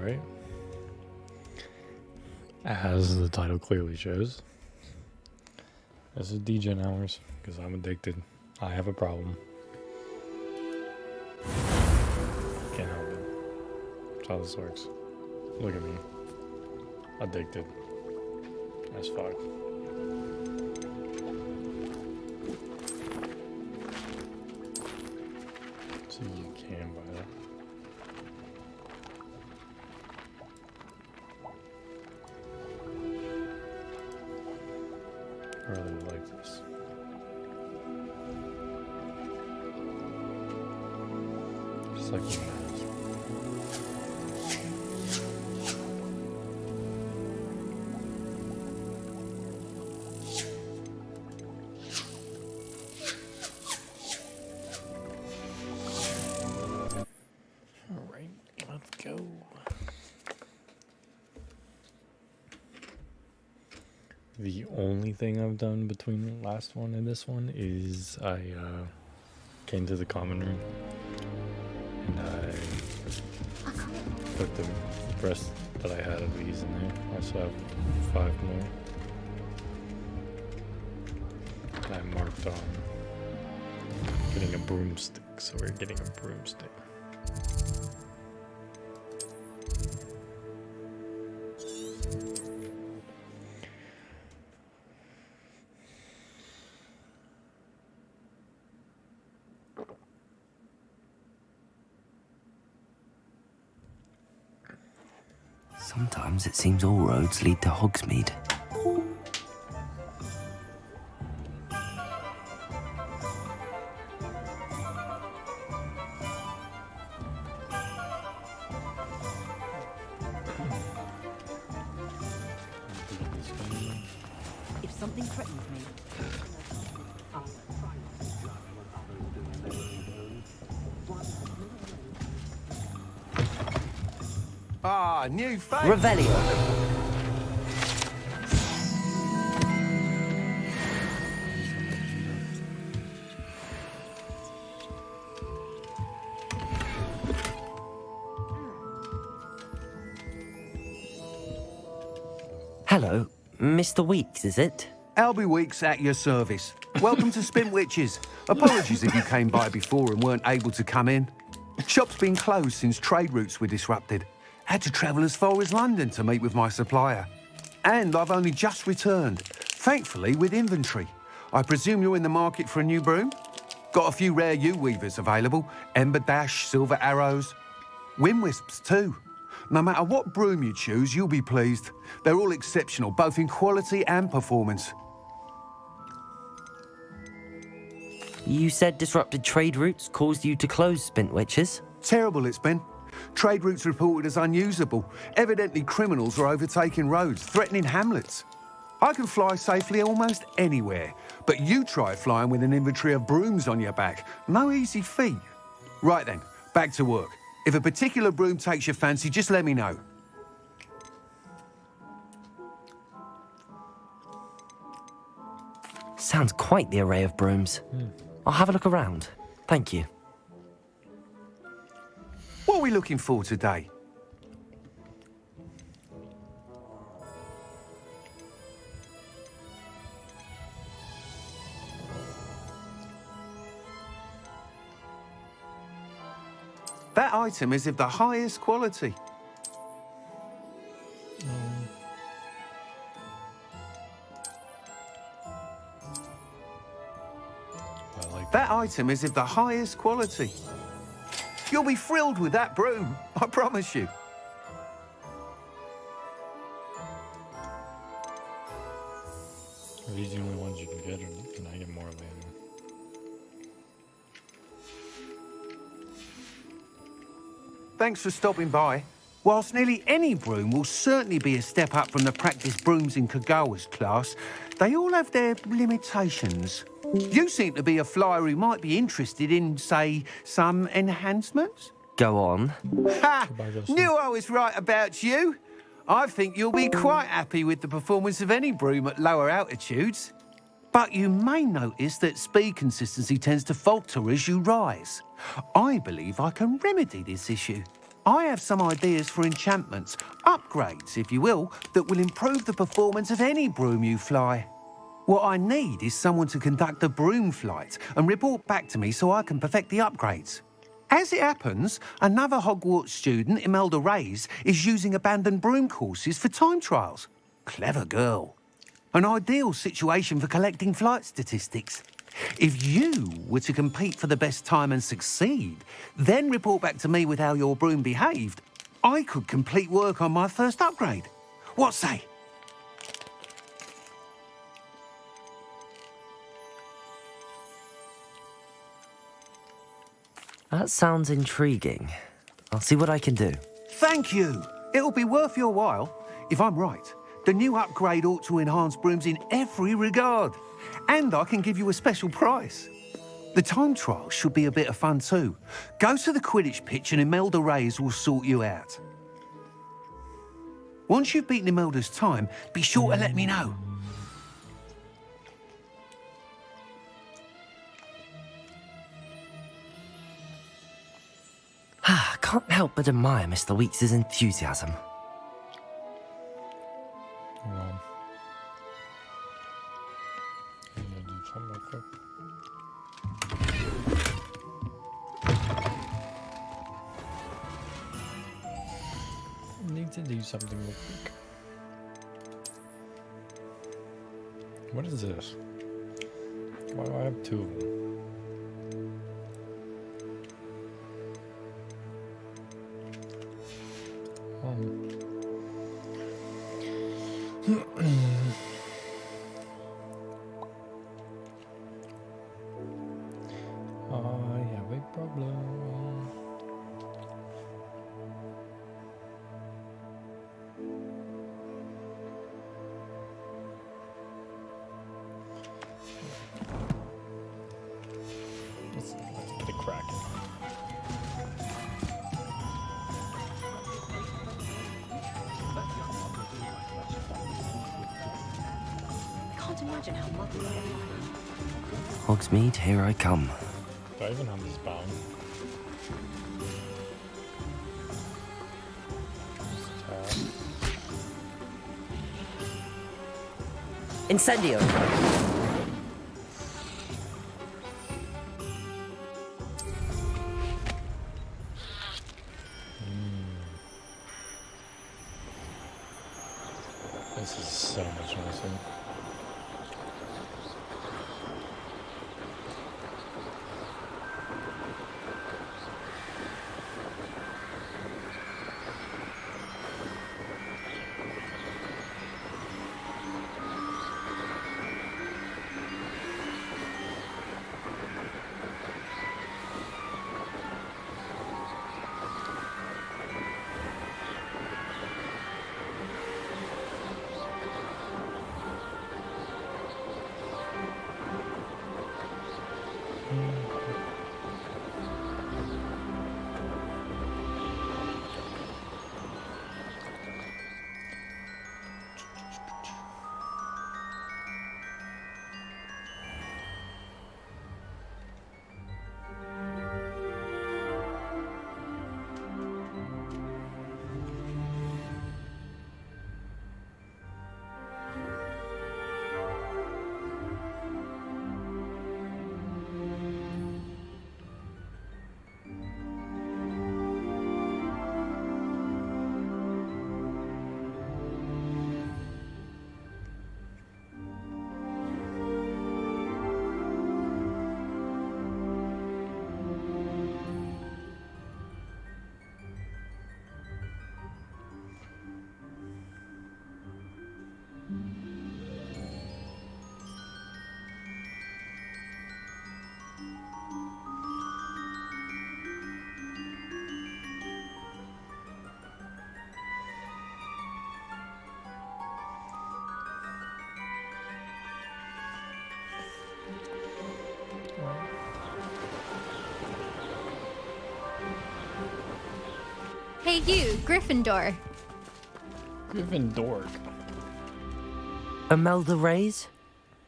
right? As the title clearly shows. This is Degen hours, because I'm addicted. I have a problem. Can't help it. That's how this works. Look at me. Addicted. As fuck. So you can buy that. I really like this. Just like the mask. Alright, let's go. The only thing I've done between the last one and this one is I came to the common room and I put the rest that I had of these in there. I still have 5 more. I marked on getting a broomstick, so we're getting a broomstick. Sometimes it seems all roads lead to Hogsmeade. If something threatens me, Ah, new face. Revelio. Hello, Mr. Weeks, is it? Albie Weeks at your service. Welcome to Spintwitches. Apologies if you came by before and weren't able to come in. Shop's been closed since trade routes were disrupted. Had to travel as far as London to meet with my supplier. And I've only just returned, thankfully with inventory. I presume you're in the market for a new broom? Got a few rare yew-weavers available. Ember Dash, Silver Arrows. Wind Wisps too. No matter what broom you choose, you'll be pleased. They're all exceptional, both in quality and performance. You said disrupted trade routes caused you to close Spintwitches? Terrible it's been. Trade routes reported as unusable. Evidently criminals are overtaking roads, threatening hamlets. I can fly safely almost anywhere, but you try flying with an inventory of brooms on your back. No easy feat. Right then, back to work. If a particular broom takes your fancy, just let me know. Sounds quite the array of brooms. I'll have a look around. Thank you. What are we looking for today? That item is of the highest quality. That item is of the highest quality. You'll be thrilled with that broom, I promise you. Are these the only ones you can get, or can I get more later? Thanks for stopping by. Whilst nearly any broom will certainly be a step up from the practice brooms in Kagawa's class, they all have their limitations. You seem to be a flyer who might be interested in, say, some enhancements? Go on. Ha! Knew I was right about you. I think you'll be quite happy with the performance of any broom at lower altitudes. But you may notice that speed consistency tends to falter as you rise. I believe I can remedy this issue. I have some ideas for enchantments, upgrades, if you will, that will improve the performance of any broom you fly. What I need is someone to conduct a broom flight and report back to me so I can perfect the upgrades. As it happens, another Hogwarts student, Imelda Reyes, is using abandoned broom courses for time trials. Clever girl. An ideal situation for collecting flight statistics. If you were to compete for the best time and succeed, then report back to me with how your broom behaved, I could complete work on my first upgrade. What say? That sounds intriguing. I'll see what I can do. Thank you. It'll be worth your while. If I'm right, the new upgrade ought to enhance brooms in every regard. And I can give you a special price. The time trial should be a bit of fun too. Go to the Quidditch pitch and Imelda Reyes will sort you out. Once you've beaten Imelda's time, be sure to let me know. I can't help but admire Mr. Weeks' enthusiasm. Well, I'm gonna do something real quick. I need to do something real quick. What is this? Why do I have two of them? I have a problem. Let's get it cracking. Can't imagine how lovely they are. Hogsmeade, here I come. Do I even have this bound? Incendio! This is so much nicer. Hey you, Gryffindor. Gryffindor. Imelda Reyes?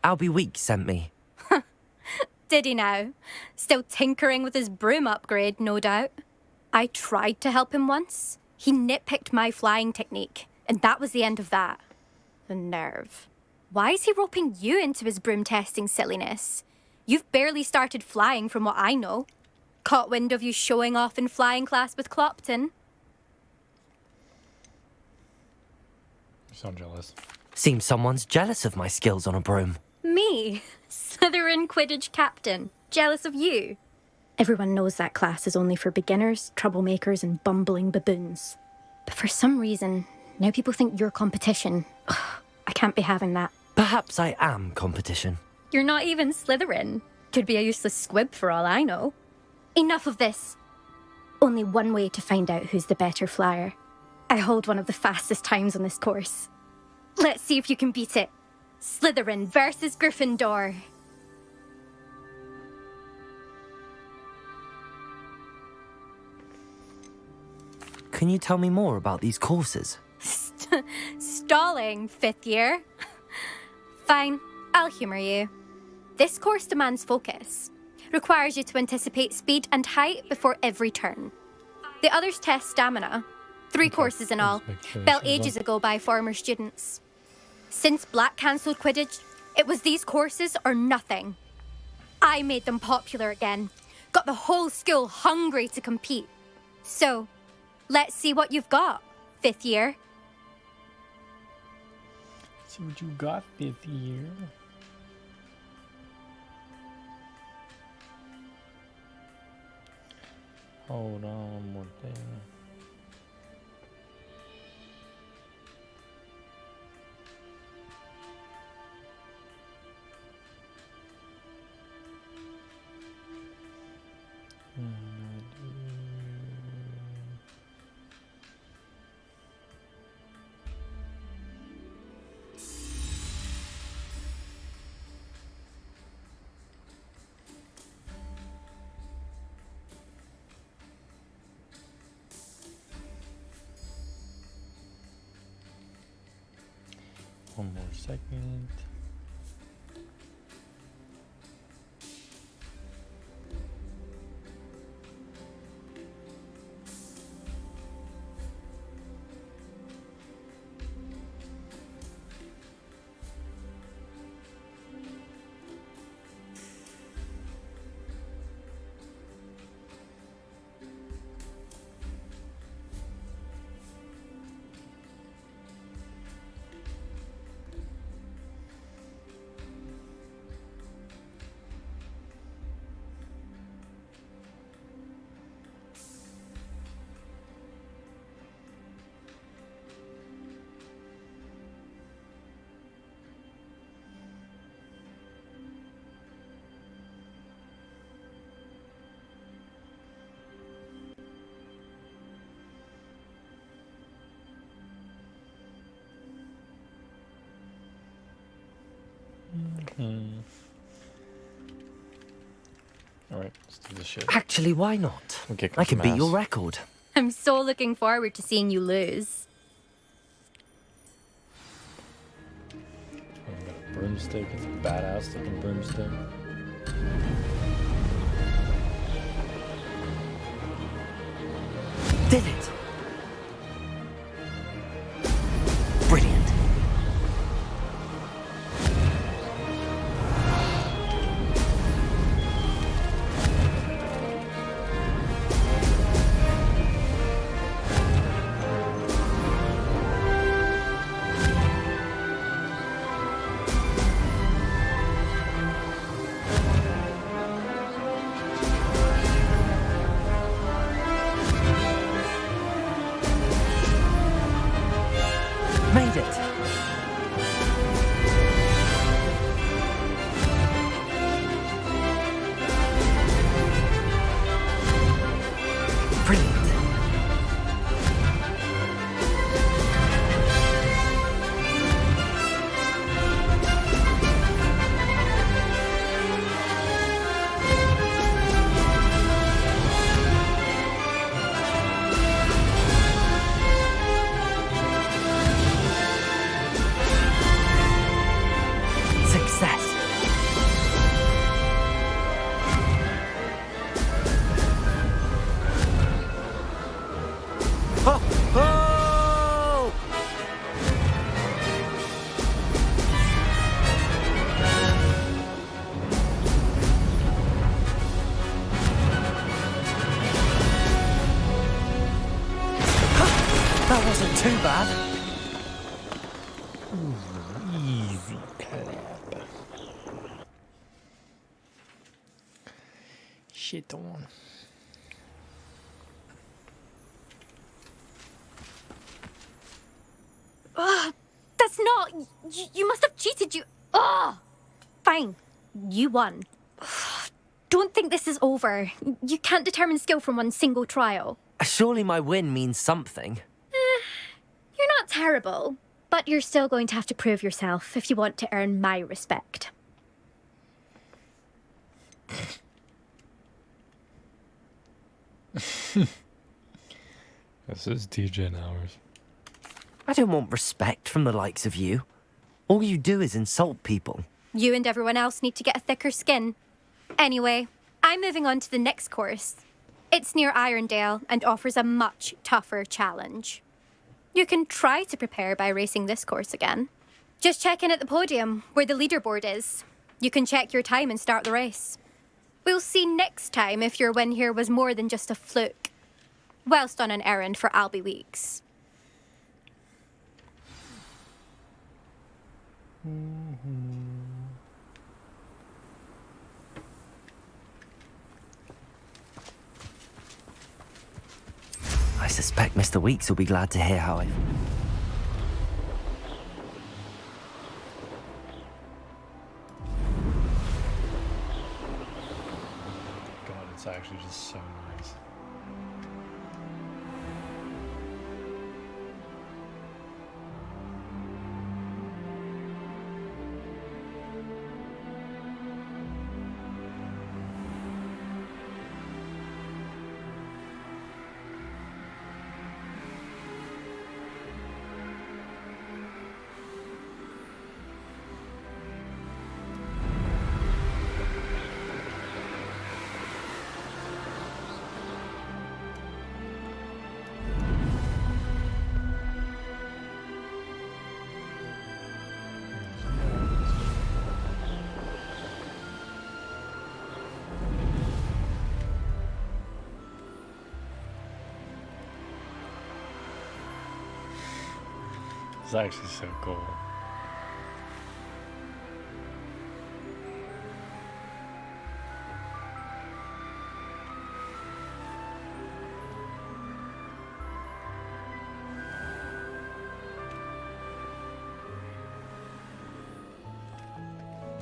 Albie Weeks sent me. Did he now? Still tinkering with his broom upgrade, no doubt. I tried to help him once. He nitpicked my flying technique, and that was the end of that. The nerve. Why is he roping you into his broom testing silliness? You've barely started flying from what I know. Caught wind of you showing off in flying class with Clopton. You sound jealous. Seems someone's jealous of my skills on a broom. Me, Slytherin Quidditch captain, jealous of you. Everyone knows that class is only for beginners, troublemakers, and bumbling baboons. But for some reason, now people think you're competition. Ugh, I can't be having that. Perhaps I am competition. You're not even Slytherin. Could be a useless squib for all I know. Enough of this. Only one way to find out who's the better flyer. I hold one of the fastest times on this course. Let's see if you can beat it. Slytherin versus Gryffindor. Can you tell me more about these courses? Stalling, 5th year. Fine, I'll humour you. This course demands focus. Requires you to anticipate speed and height before every turn. The others test stamina. 3 courses in all, built ages ago by former students. Since Black cancelled Quidditch, it was these courses or nothing. I made them popular again. Got the whole school hungry to compete. So, let's see what you've got, 5th year. See what you got, 5th year. Hold on, one more thing. One more second. Alright, let's do this shit. Actually, why not? Okay, I can beat your record. I'm so looking forward to seeing you lose. I've got a broomstick. It's a badass looking broomstick. Did it! Brilliant. Made it! Brilliant. Success. That wasn't too bad. Easy clap. Shit on. Ugh, that's not... You must have cheated, you... Ugh! Fine. You won. Ugh, don't think this is over. You can't determine skill from one single trial. Surely my win means something. You're not terrible, but you're still going to have to prove yourself if you want to earn my respect. This is Degen hours. I don't want respect from the likes of you. All you do is insult people. You and everyone else need to get a thicker skin. Anyway, I'm moving on to the next course. It's near Irondale and offers a much tougher challenge. You can try to prepare by racing this course again. Just check in at the podium, where the leaderboard is. You can check your time and start the race. We'll see next time if your win here was more than just a fluke. Whilst on an errand for Albie Weeks. I suspect Mr. Weeks will be glad to hear how I... God, it's actually just so nice. It's actually so cool.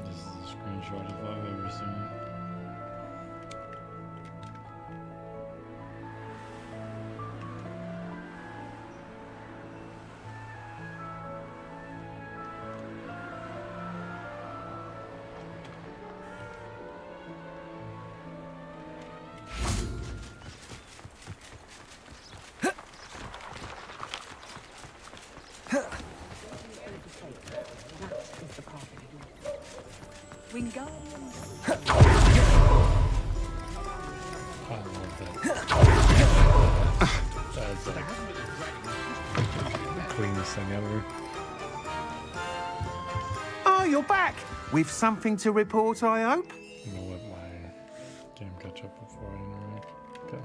This is a screenshot if I've ever seen it. I love that. That is like the cleanest thing ever. Oh, you're back. With something to report, I hope? I'm gonna let my game catch up before I interact. Okay.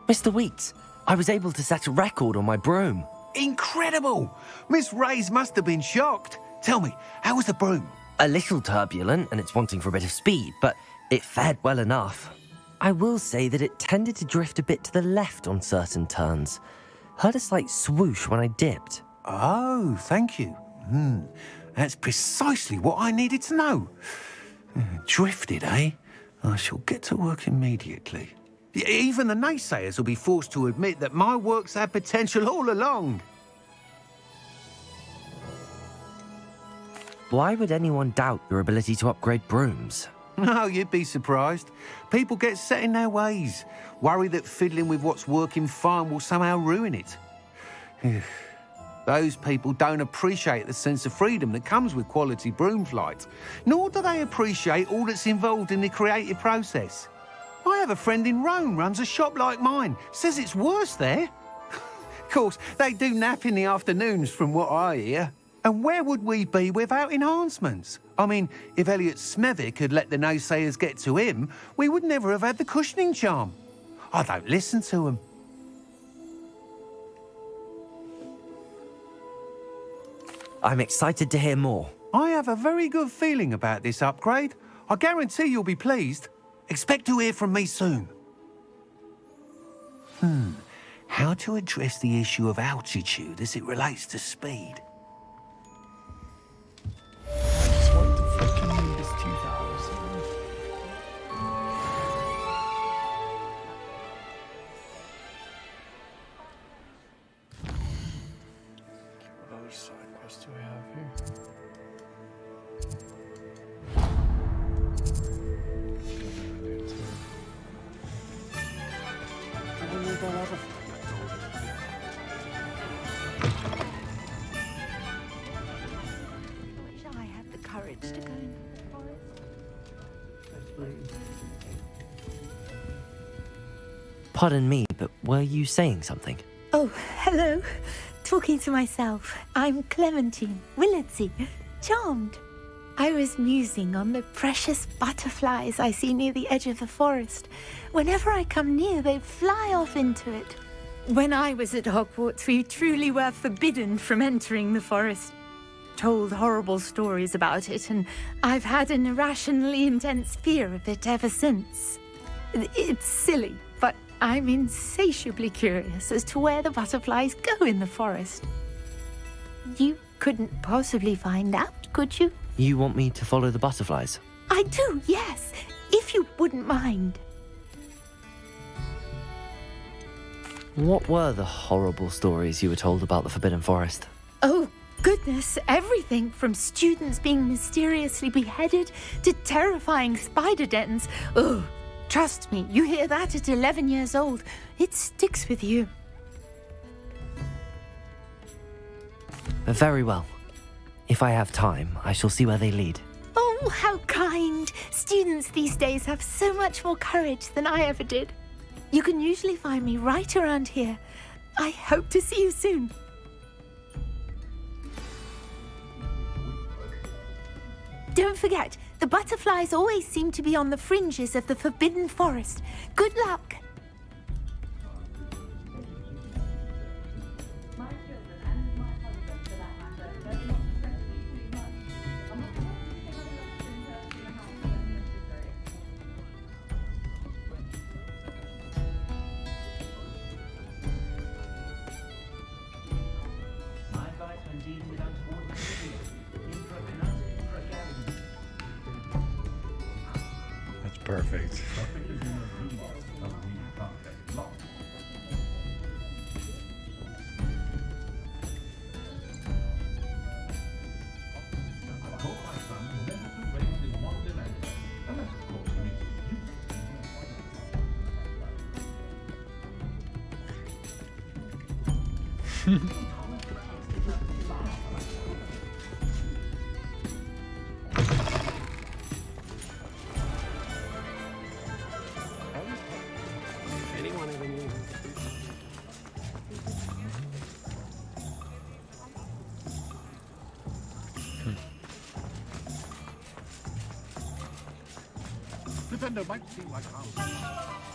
Mr. Weeks, I was able to set a record on my broom. Incredible! Miss Reyes must have been shocked. Tell me, how was the broom? A little turbulent and it's wanting for a bit of speed, but it fared well enough. I will say that it tended to drift a bit to the left on certain turns. Heard a slight swoosh when I dipped. Oh, thank you. That's precisely what I needed to know. Drifted, eh? I shall get to work immediately. Even the naysayers will be forced to admit that my work's had potential all along. Why would anyone doubt your ability to upgrade brooms? No, you'd be surprised. People get set in their ways, worry that fiddling with what's working fine will somehow ruin it. Those people don't appreciate the sense of freedom that comes with quality broom flight, nor do they appreciate all that's involved in the creative process. I have a friend in Rome runs a shop like mine, says it's worse there. Of course, they do nap in the afternoons from what I hear. And where would we be without enhancements? I mean, if Elliot Smethwick had let the naysayers get to him, we would never have had the cushioning charm. I don't listen to them. I'm excited to hear more. I have a very good feeling about this upgrade. I guarantee you'll be pleased. Expect to hear from me soon. How to address the issue of altitude as it relates to speed? Just want to freaking need this 2000. What other side quests do we have here? I wish I had the courage to go into the forest. Pardon me, but were you saying something? Oh, hello. Talking to myself. I'm Clementine Willardsey. Charmed. I was musing on the precious butterflies I see near the edge of the forest. Whenever I come near, they fly off into it. When I was at Hogwarts, we truly were forbidden from entering the forest. Told horrible stories about it, and I've had an irrationally intense fear of it ever since. It's silly, but I'm insatiably curious as to where the butterflies go in the forest. You couldn't possibly find out, could you? You want me to follow the butterflies? I do, yes, if you wouldn't mind. What were the horrible stories you were told about the Forbidden Forest? Oh, goodness, everything from students being mysteriously beheaded to terrifying spider dens. Oh, trust me, you hear that at 11 years old, it sticks with you. Very well. If I have time, I shall see where they lead. Oh, how kind. Students these days have so much more courage than I ever did. You can usually find me right around here. I hope to see you soon. Don't forget, the butterflies always seem to be on the fringes of the Forbidden Forest. Good luck. That's perfect.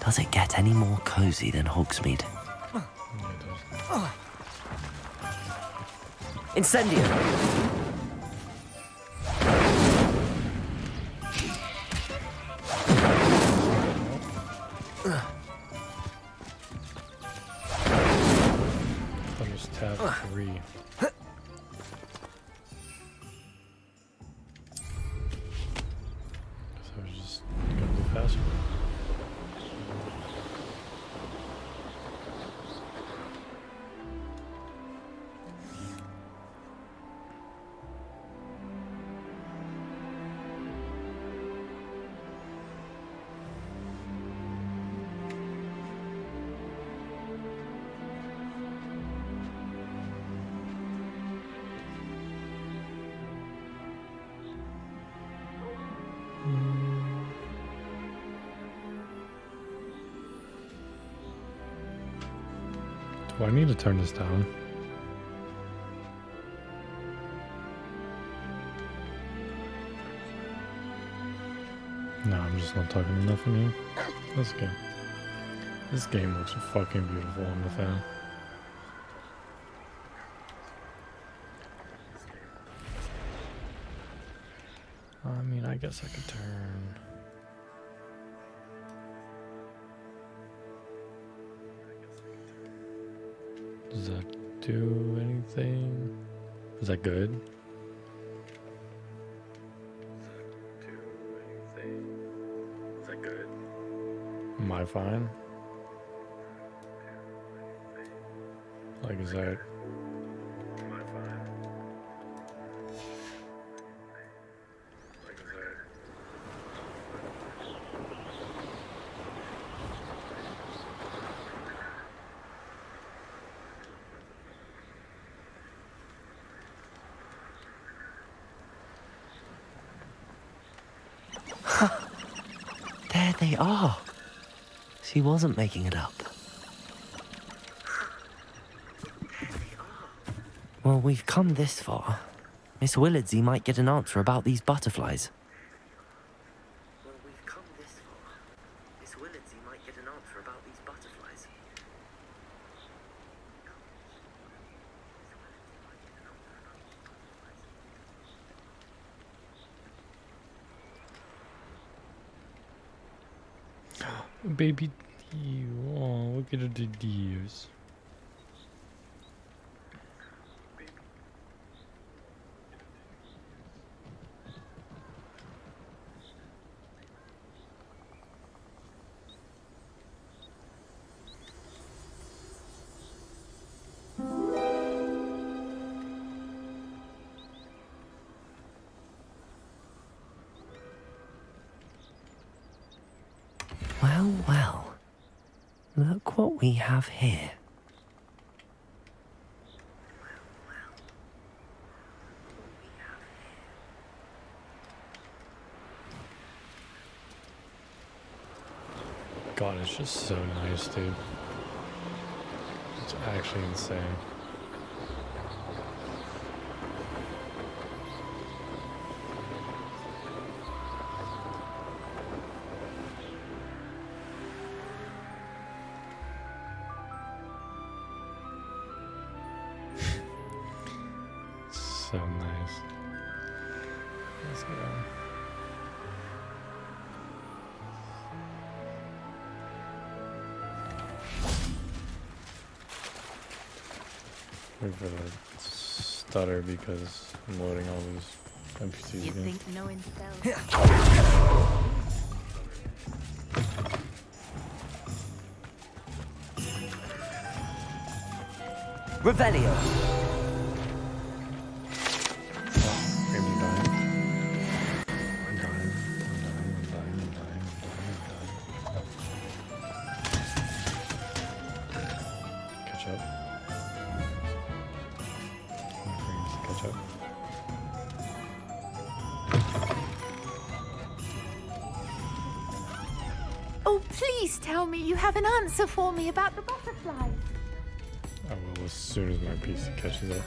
Does it get any more cozy than Hogsmeade? Incendio! I'll just tab 3. So I was just gonna go faster. Do I need to turn this down? No, I'm just not talking enough in here. That's okay. This game looks fucking beautiful on the fan. I mean, I guess I could turn. Does that do anything? Is that good? Is that good? Am I fine? Like, is that... Am I fine? Like, is that... There they are. She wasn't making it up. Well, we've come this far. Miss Willardsey might get an answer about these butterflies. Well, we've come this far. Miss Willardsey might get an answer about these butterflies. Baby deer. Oh, look at the deers. Well, well. Look what we have here. God, it's just so nice, dude. It's actually insane. So nice. Let's go. Wait for the stutter because I'm loading all these NPCs You again. think knowing spells? Revelio. I'm dying. I'm dying. I'm dying. Catch up. Catch up. Oh, please tell me you have an answer for me about the butterflies. I will as soon as my PC catches up.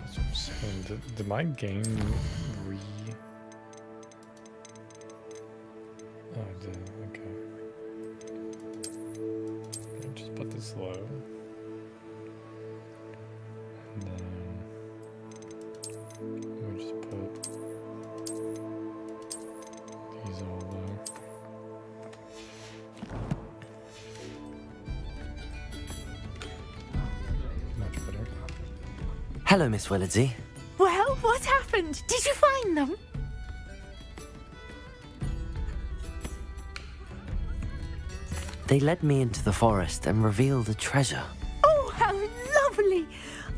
That's what I'm saying. Did my game re... Oh, it did. Okay. Okay, just put this low. And then we'll just put these all low. Much better. Hello, Miss Willardsey. Well, what happened? Did you find them? They led me into the forest and revealed a treasure. Oh, how lovely!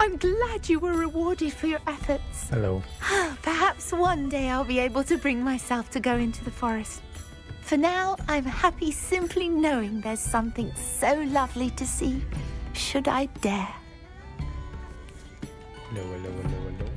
I'm glad you were rewarded for your efforts. Hello. Perhaps one day I'll be able to bring myself to go into the forest. For now, I'm happy simply knowing there's something so lovely to see, should I dare. Hello, hello, hello, hello.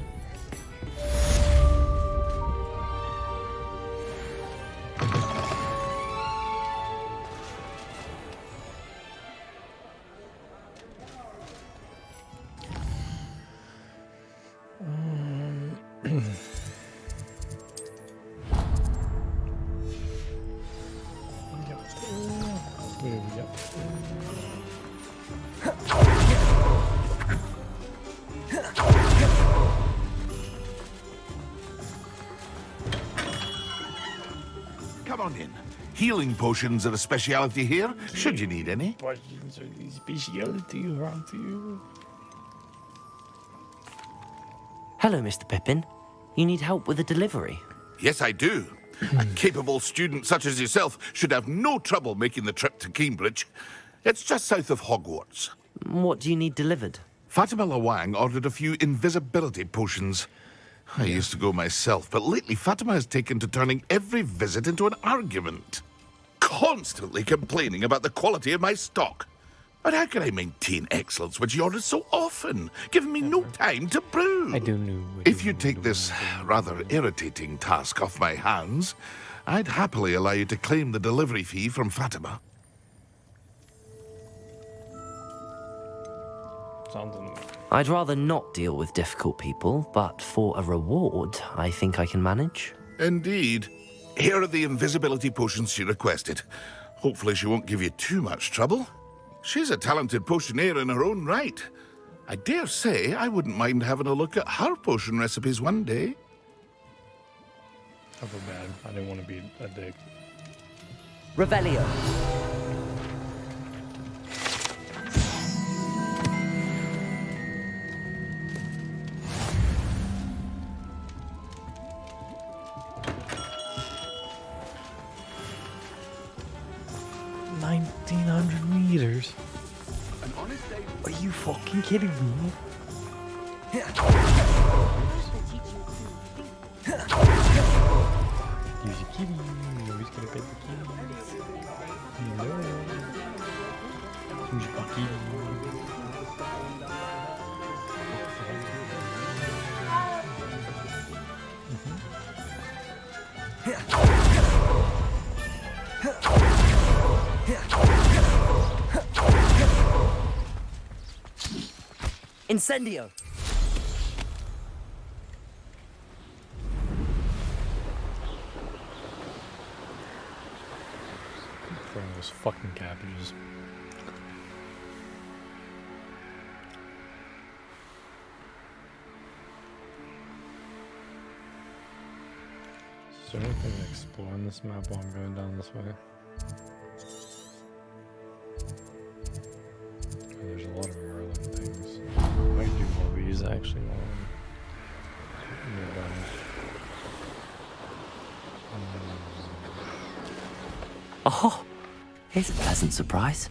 come on in. Healing potions are a speciality here, should you need any. Potions are the speciality around you. Hello, Mr. Pippin. You need help with a delivery? Yes, I do. A capable student such as yourself should have no trouble making the trip to Cambridge. It's just south of Hogwarts. What do you need delivered? Fatima Lawang ordered a few invisibility potions. I used to go myself, but lately Fatima has taken to turning every visit into an argument. Constantly complaining about the quality of my stock. But how can I maintain excellence when she orders so often, giving me no time to brew? I don't know. If you take this rather irritating task off my hands, I'd happily allow you to claim the delivery fee from Fatima. I'd rather not deal with difficult people, but for a reward, I think I can manage. Indeed. Here are the invisibility potions she requested. Hopefully she won't give you too much trouble. She's a talented potioneer in her own right. I dare say I wouldn't mind having a look at her potion recipes one day. I feel bad. I didn't want to be a dick. Revelio. $1,900 Are you fucking kidding me? Use your kitty. You always gotta pet the kitties. You know. Use your kitty. Incendio. Throwing those fucking cabbages. Is there anything to explore on this map while I'm going down this way? Oh, there's a lot of Merlin things. I might do more of these actually while I'm nearby. Oh, here's a pleasant surprise.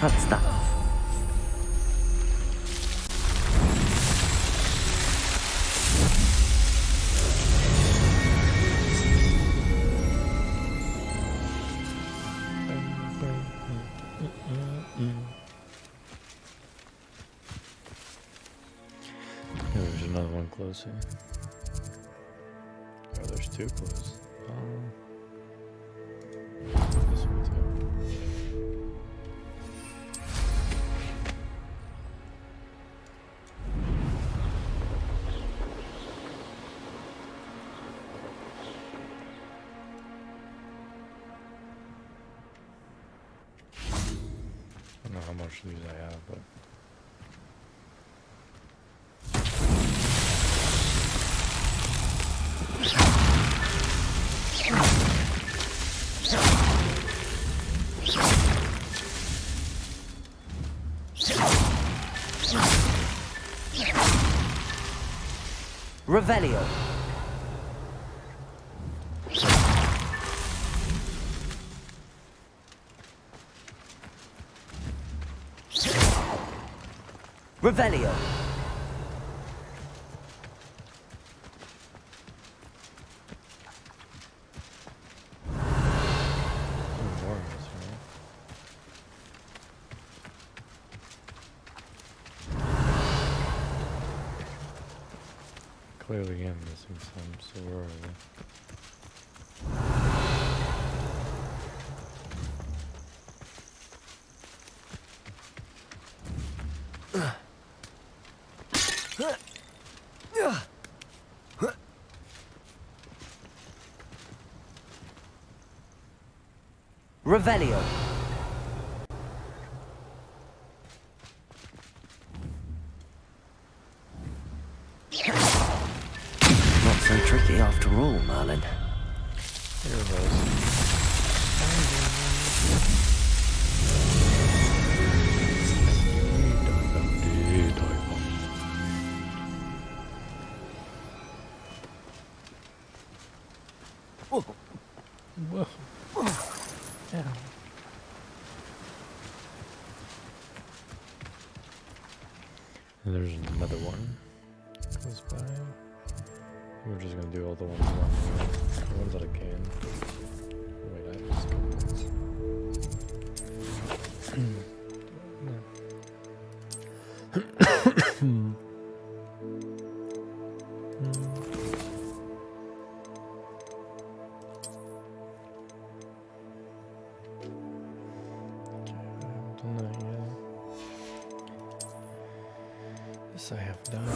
That's that. There's another one closer. Oh, there's two close. This one too. I don't know how much of these I have, but Revelio. Revelio. more of this, right? Clearly am missing some, so where are they? Revelio. Not so tricky after all, Merlin. Here it is. Whoa. Yeah. And there's another one close by. We're just gonna do all the ones along the way. The ones that I can. Wait, I just got this. This I have done.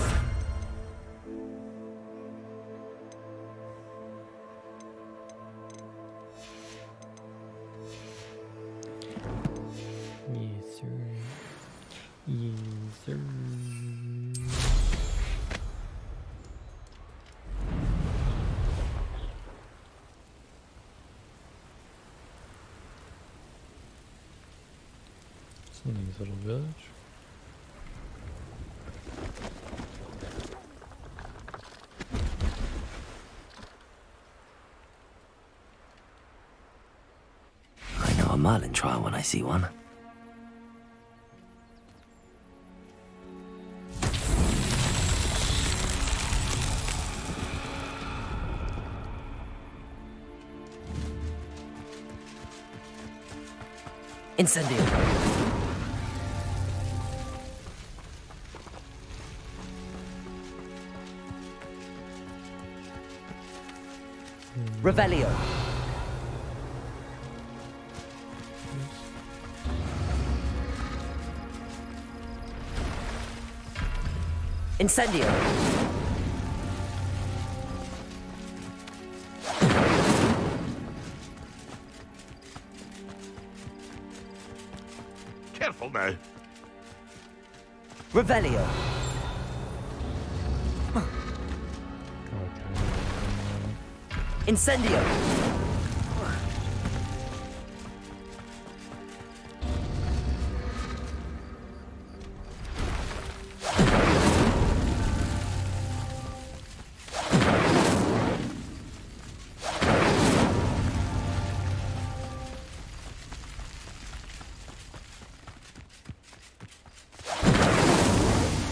Yes, sir. Yes, sir. It's a nice little village. I know a Merlin trial when I see one. Incendio. Revelio. Incendio. Careful now. Revelio. Okay. Incendio.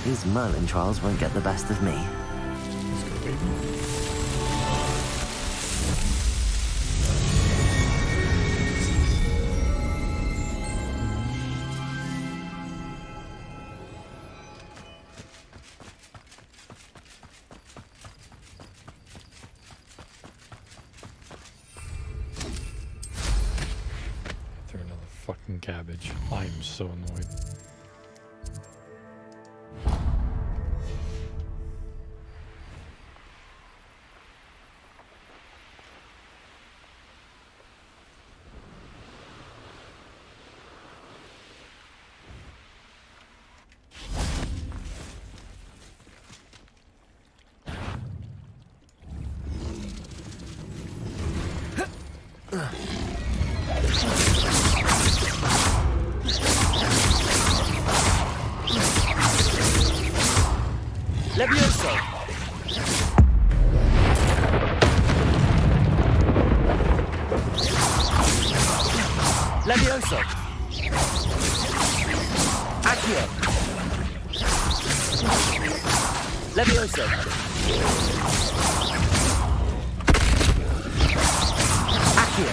These Merlin trials won't get the best of me. Let's go, baby. Through another fucking cabbage. I am so annoyed. Levioso. Levioso. Accio. Levioso. Accio.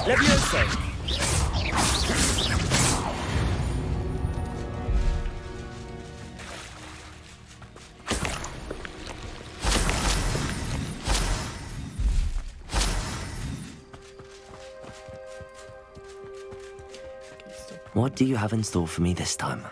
Levioso. What do you have in store for me this time?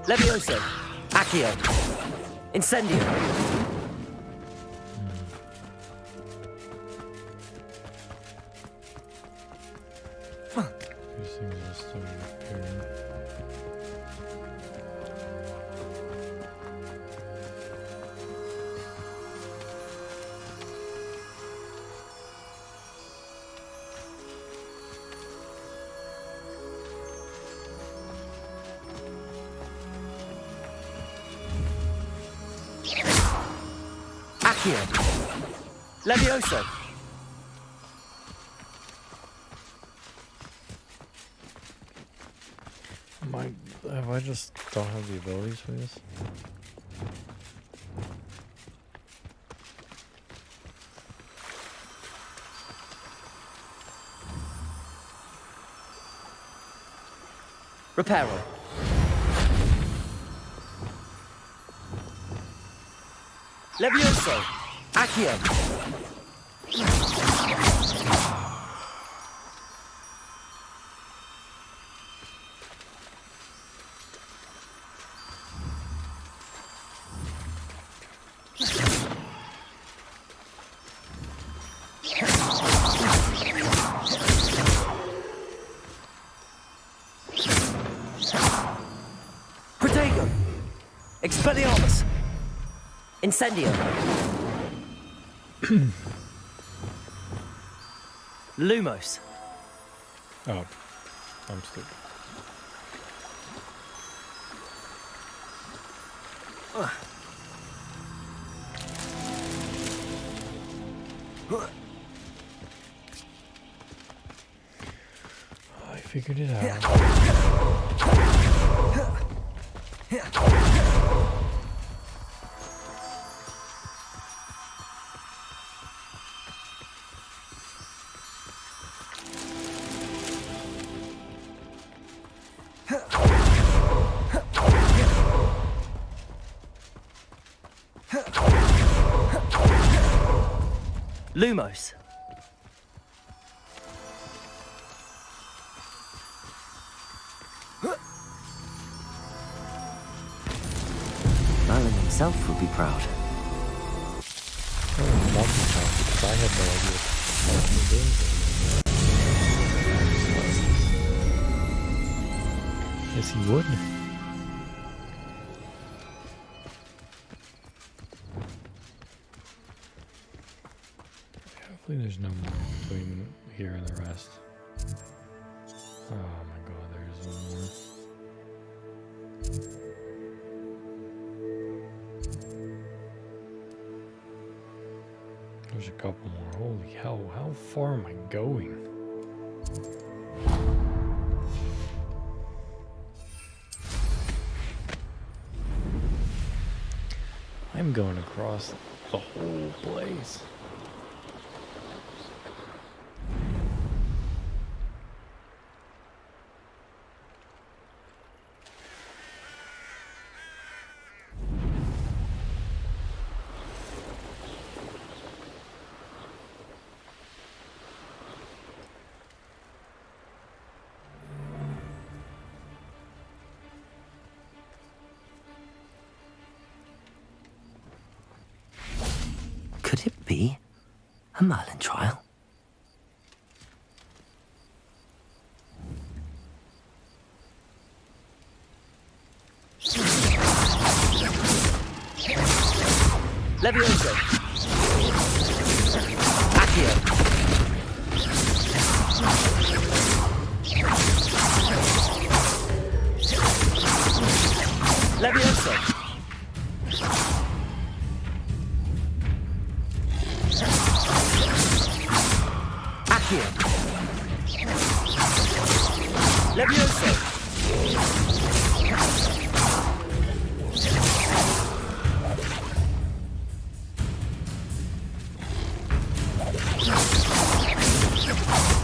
Levioso, Accio, Incendio. These things are still appearing. Accio, Levioso. Have I just don't have the abilities for this? Reparo. Levioso, Accio. Protego, Expelliarmus, Incendio. Lumos. Oh, I'm stupid. I figured it out. Lumos. Merlin himself would be proud. Oh, multi-count, because I had no idea what the games were. Yes, he would. Hopefully there's no more between here and the rest. Oh my god, there's one more. There's a couple more. Holy hell, how far am I going? I'm going across the whole place. Could it be a Merlin trial? Levioso. Accio. Levioso. Accio. Levioso!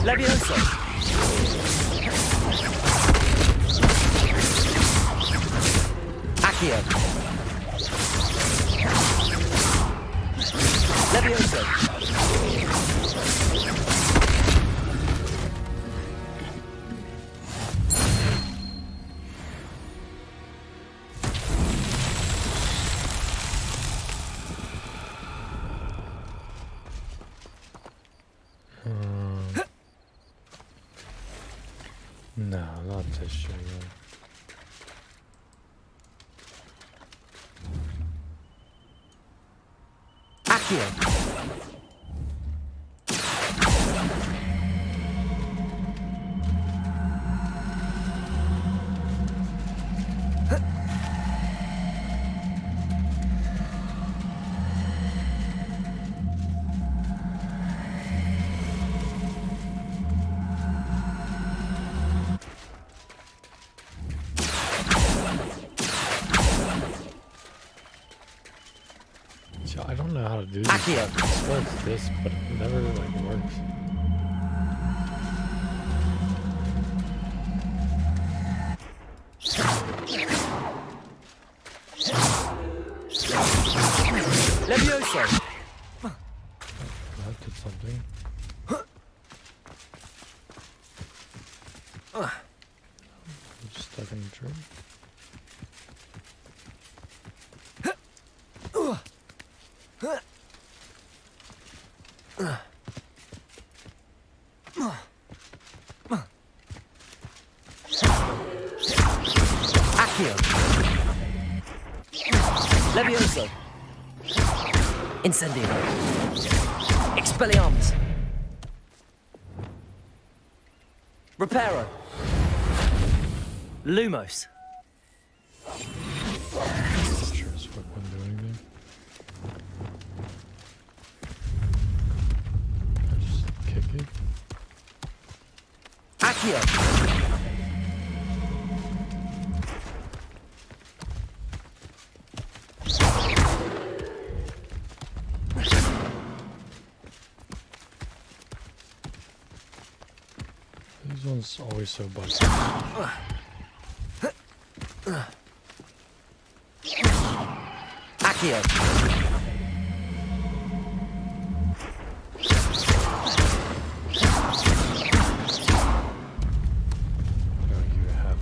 Levioso! Accio! Levioso! No, not this shit. Accio! So I don't know how to do this. Accio! It starts this, but it never like works. Levioso! That did something. I'm stuck in the tree. Accio! Levioso! Incendio! Expelliarmus! Reparo! Lumos! Not sure as fuck wouldn't do anything. I just kick it. Accio! These ones always so buggy. Accio! Oh, you have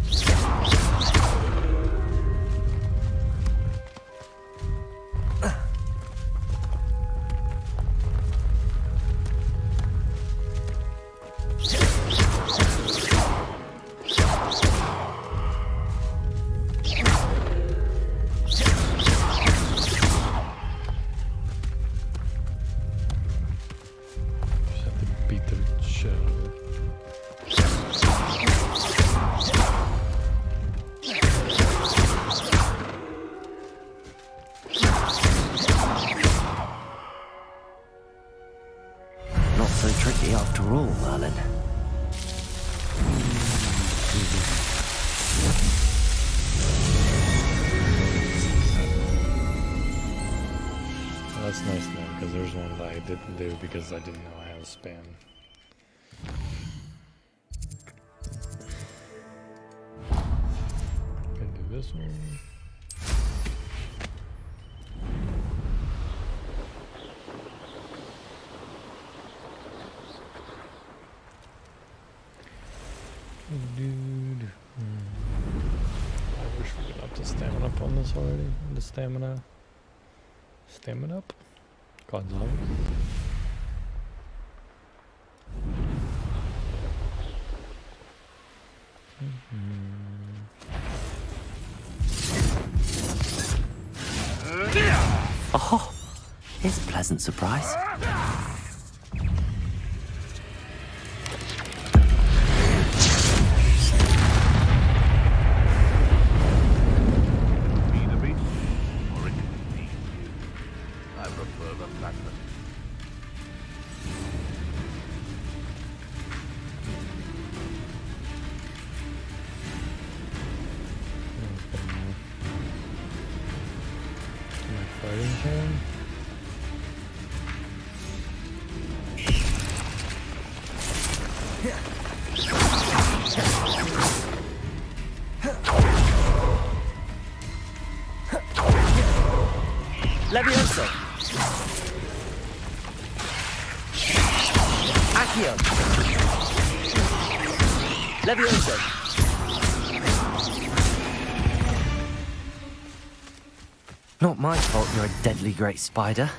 just have to beat the shit out of it. Not so tricky after all, Merlin. Well, that's nice now, because there's one that I didn't do because I didn't know I had a spam. Can do this one. I wish we could up the stamina up on this already. The stamina. Stamina up? God's love. Oh, here's a pleasant surprise. Be the beast, or it can be you. I prefer the latter. can. Levioso. Accio. Levioso. Not my fault you're a deadly great spider.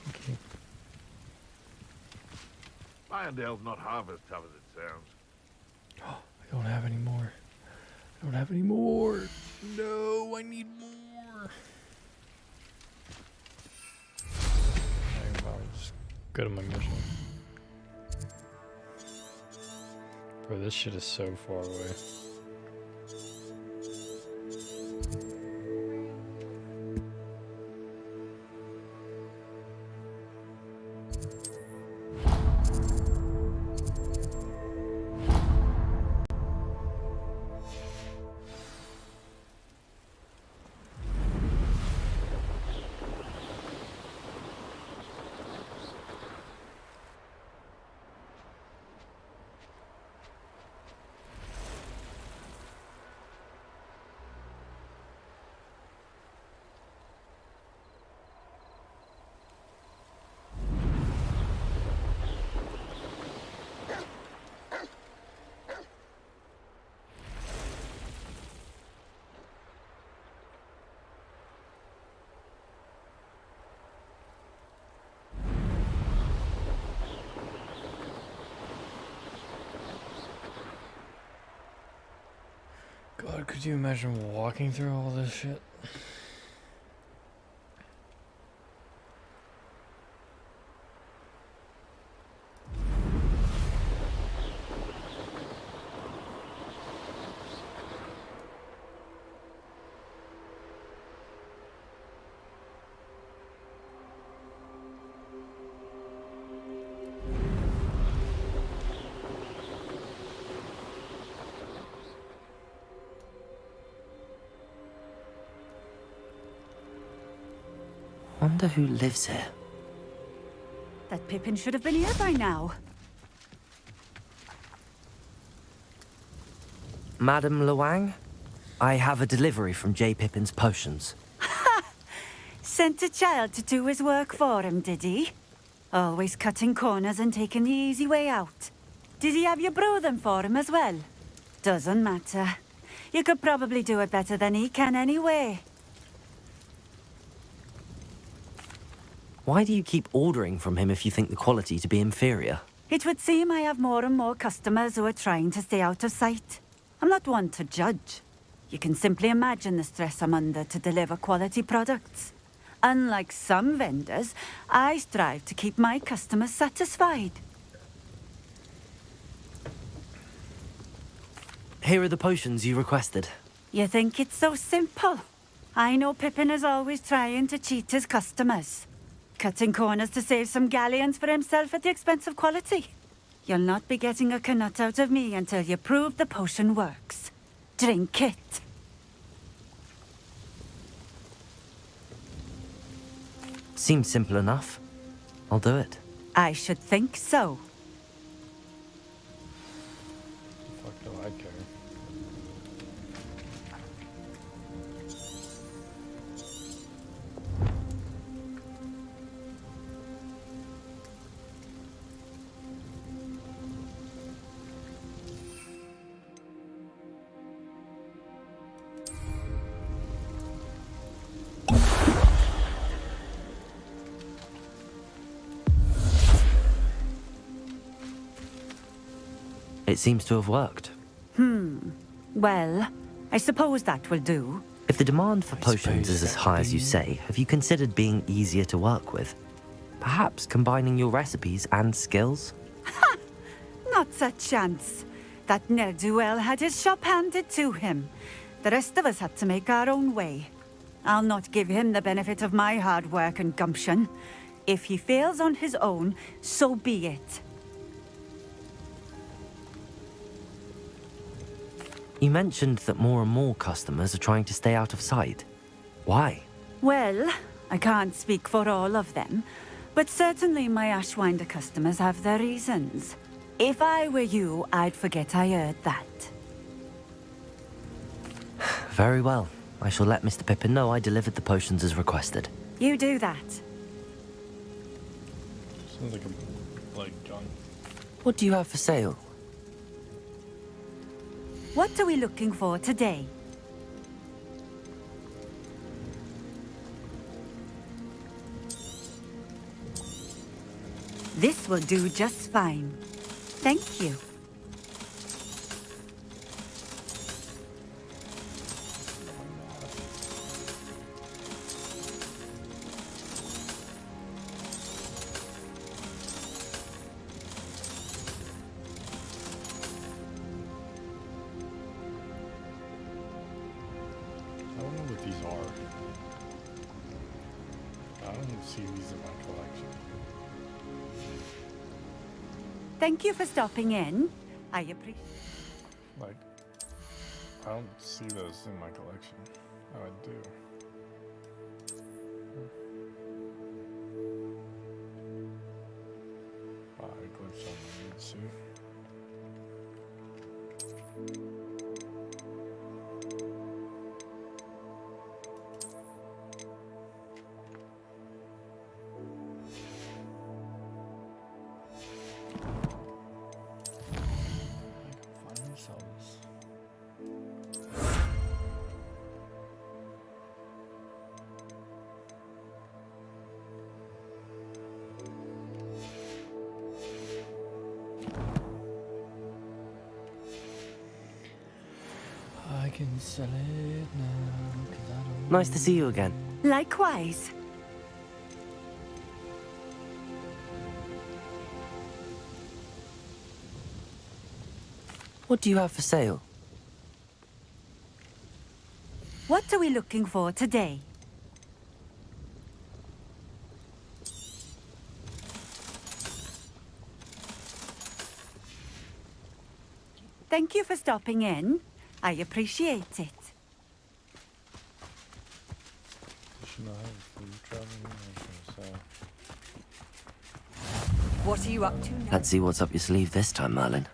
Okay. Irondale's not half as tough as it sounds. I don't have any more. I don't have any more. No, I need more. I'll just go to my mission. Bro, this shit is so far away. God, could you imagine walking through all this shit? Wonder who lives here. That Pippin should have been here by now. Madame Luang? I have a delivery from J. Pippin's potions. Sent a child to do his work for him, did he? Always cutting corners and taking the easy way out. Did he have you brew them for him as well? Doesn't matter. You could probably do it better than he can anyway. Why do you keep ordering from him if you think the quality to be inferior? It would seem I have more and more customers who are trying to stay out of sight. I'm not one to judge. You can simply imagine the stress I'm under to deliver quality products. Unlike some vendors, I strive to keep my customers satisfied. Here are the potions you requested. You think it's so simple? I know Pippin is always trying to cheat his customers. Cutting corners to save some galleons for himself at the expense of quality. You'll not be getting a canut out of me until you prove the potion works. Drink it. Seems simple enough. I'll do it. I should think so. Fuck do I care? It seems to have worked. Well, I suppose that will do. If the demand for I potions suppose is as that high would as you be- say, have you considered being easier to work with? Perhaps combining your recipes and skills? Not a chance. That ne'er-do-well had his shop handed to him. The rest of us had to make our own way. I'll not give him the benefit of my hard work and gumption. If he fails on his own, so be it. You mentioned that more and more customers are trying to stay out of sight. Why? Well, I can't speak for all of them, but certainly my Ashwinder customers have their reasons. If I were you, I'd forget I heard that. Very well. I shall let Mr. Pippin know I delivered the potions as requested. You do that. Sounds like a gun. What do you have for sale? What are we looking for today? This will do just fine. Thank you. I don't know what these are. I don't see these in my collection. Thank you for stopping in. I appreciate. Like, I don't see those in my collection. Oh, I do. I glitched on my lead suit. Find themselves. I can sell it now, 'cause I don't Nice to see you again. Likewise. What do you have for sale? What are we looking for today? Thank you for stopping in. I appreciate it. You should not have food traveling. I was gonna say. What are you up to now? Let's see what's up your sleeve this time, Merlin.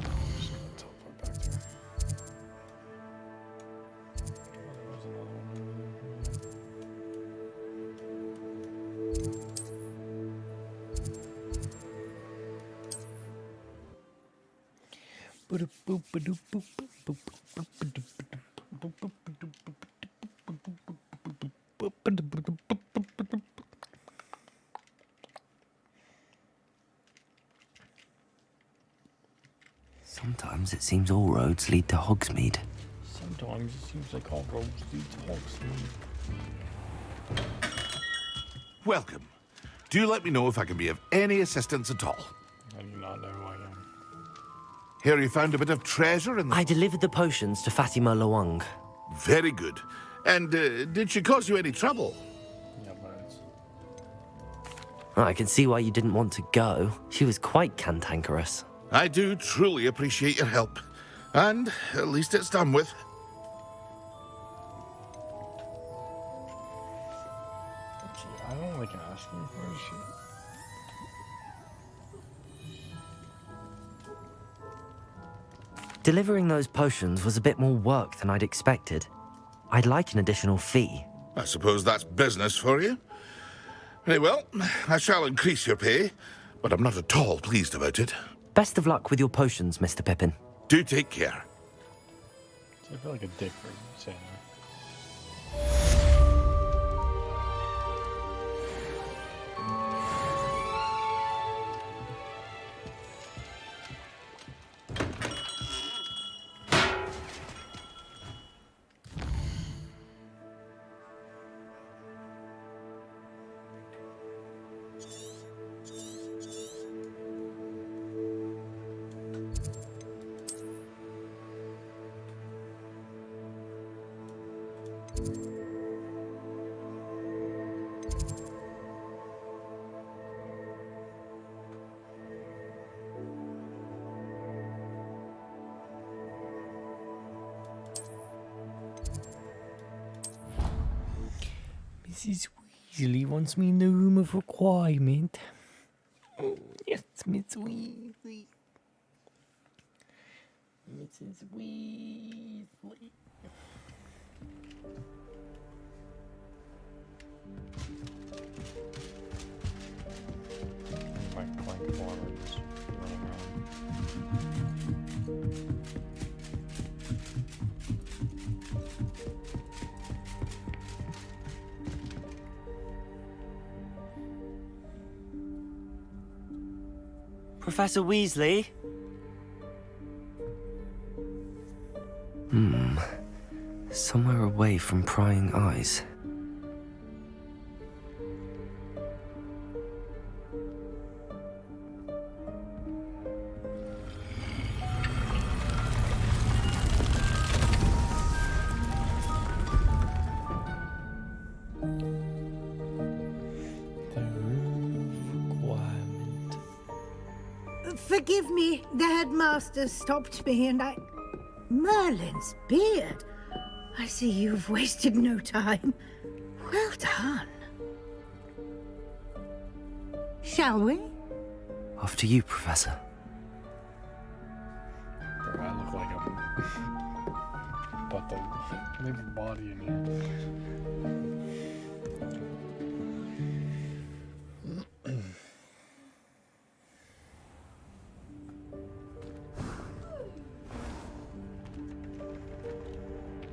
I'm just gonna teleport back there. Oh, there was another one over there. Sometimes it seems all roads lead to Hogsmeade. Sometimes it seems like all roads lead to Hogsmeade. Welcome. Do let me know if I can be of any assistance at all. I do not know who I am. Here you found a bit of treasure in the... I delivered the potions to Fatima Lawang. Very good. And did she cause you any trouble? Yeah, but it's... I can see why you didn't want to go. She was quite cantankerous. I do truly appreciate your help. And at least it's done with. Gee, I don't like asking for shit. Delivering those potions was a bit more work than I'd expected. I'd like an additional fee. I suppose that's business for you. Very well, I shall increase your pay, but I'm not at all pleased about it. Best of luck with your potions, Mr. Pippin. Do take care. I feel like a dick for saying that. Mrs. Weasley wants me in the room of requirement. Yes, Miss Weasley. Mrs. Weasley. My clank water is running around. Professor Weasley? Somewhere away from prying eyes. The room of requirement. Forgive me, the headmaster stopped me and I... Merlin's beard. I see you've wasted no time. Well done. Shall we? After you, Professor. Bro, I look like I'm about to leave a body in here.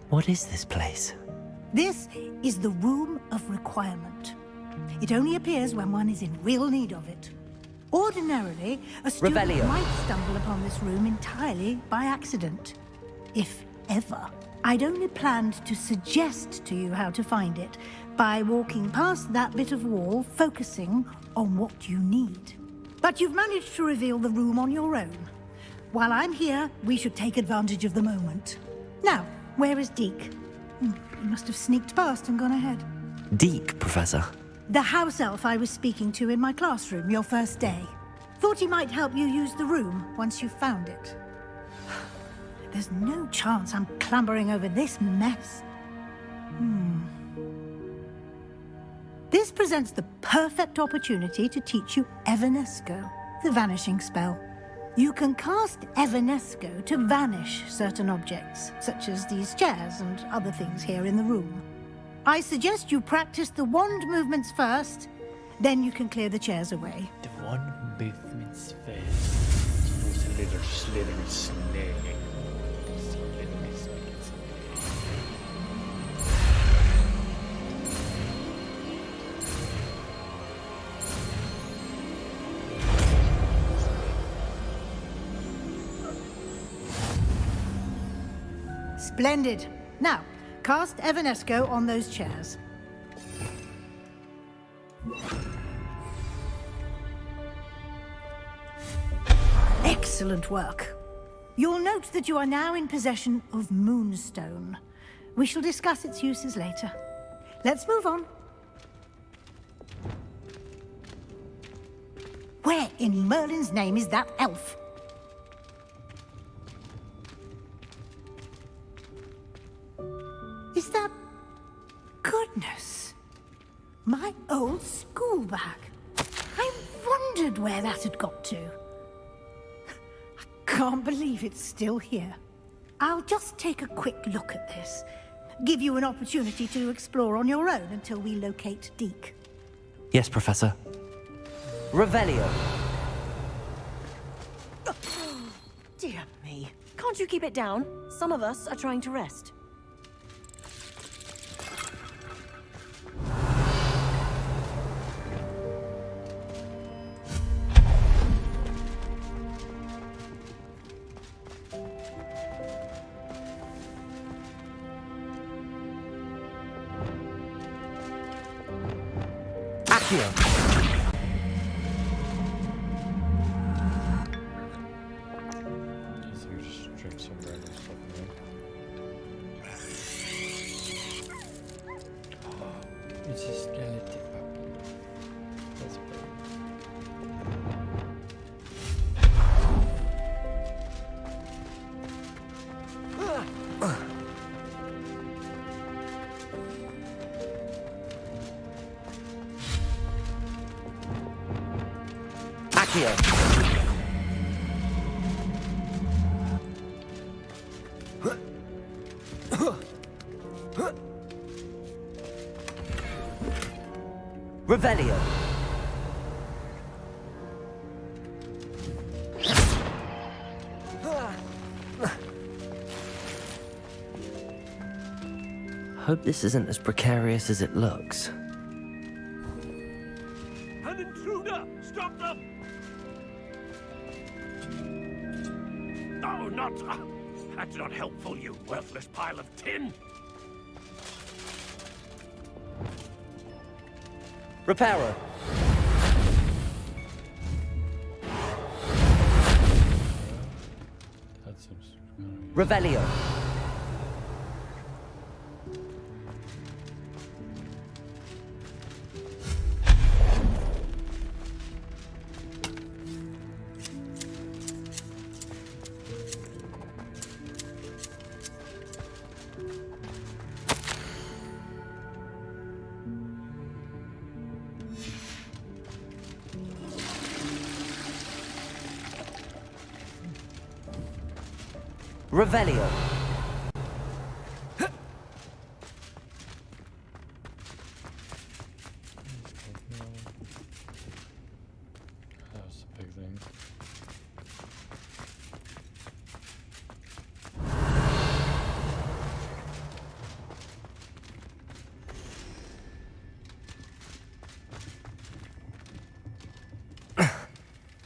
What is this place? This is the Room of Requirement. It only appears when one is in real need of it. Ordinarily, a student Revelio. might stumble upon this room entirely by accident. If ever. I'd only planned to suggest to you how to find it by walking past that bit of wall, focusing on what you need. But you've managed to reveal the room on your own. While I'm here, we should take advantage of the moment. Now, where is Deke? He must have sneaked past and gone ahead. Deke, Professor. The house elf I was speaking to in my classroom your first day. Thought he might help you use the room once you found it. There's no chance I'm clambering over this mess. This presents the perfect opportunity to teach you Evanesco, the vanishing spell. You can cast Evanesco to vanish certain objects, such as these chairs and other things here in the room. I suggest you practice the wand movements first, then you can clear the chairs away. The one movement's first. Was a little slithery snake. Splendid. Now, cast Evanesco on those chairs. Excellent work. You'll note that you are now in possession of Moonstone. We shall discuss its uses later. Let's move on. Where in Merlin's name is that elf? Is that... Goodness. My old school bag. I wondered where that had got to. I can't believe it's still here. I'll just take a quick look at this. Give you an opportunity to explore on your own until we locate Deke. Yes, Professor. Revelio. Dear me. Can't you keep it down? Some of us are trying to rest. Just drink some random stuff in there. It's a skeleton. That's Accio. Revelio. Hope this isn't as precarious as it looks. An intruder! Stop them! No, not... that's not helpful, you worthless pile of tin! Reparo. That seems. Revelio. Revelio. That was a big thing.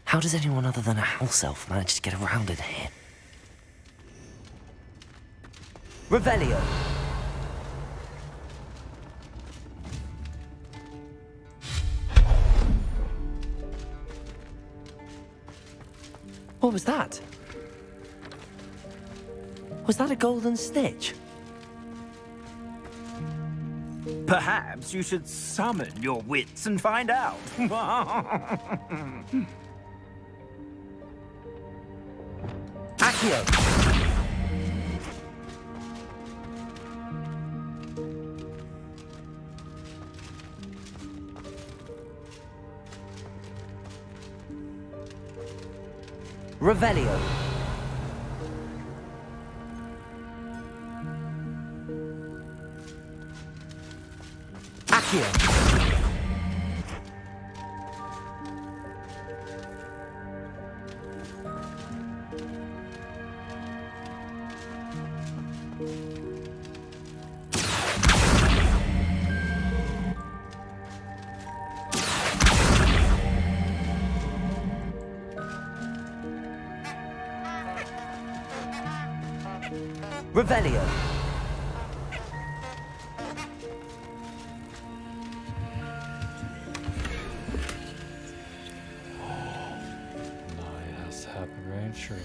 How does anyone other than a house elf manage to get around in here? Revelio. What was that? Was that a golden stitch? Perhaps you should summon your wits and find out. Accio. Revelio. Accio. Revelio. No, it has to happen right, surely.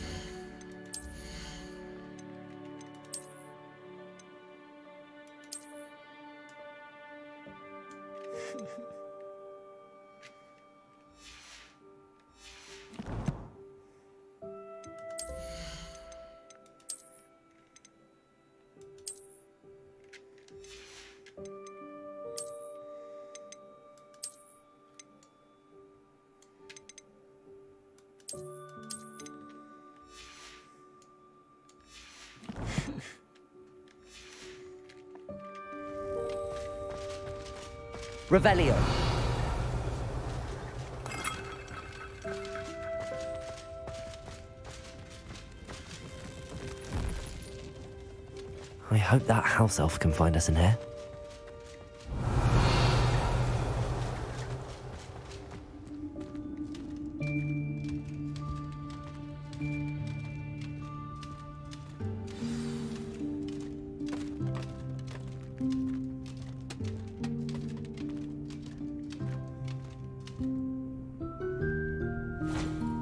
Revelio. I hope that house elf can find us in here.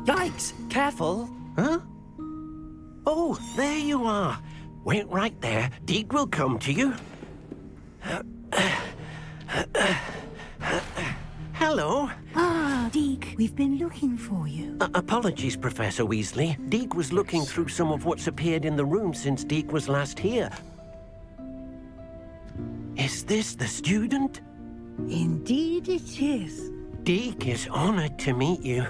Yikes! Careful! Huh? Oh, there you are. Wait right there. Deke will come to you. Hello. Ah, Deke, we've been looking for you. Apologies, Professor Weasley. Deke was looking through some of what's appeared in the room since Deke was last here. Is this the student? Indeed it is. Deke is honored to meet you.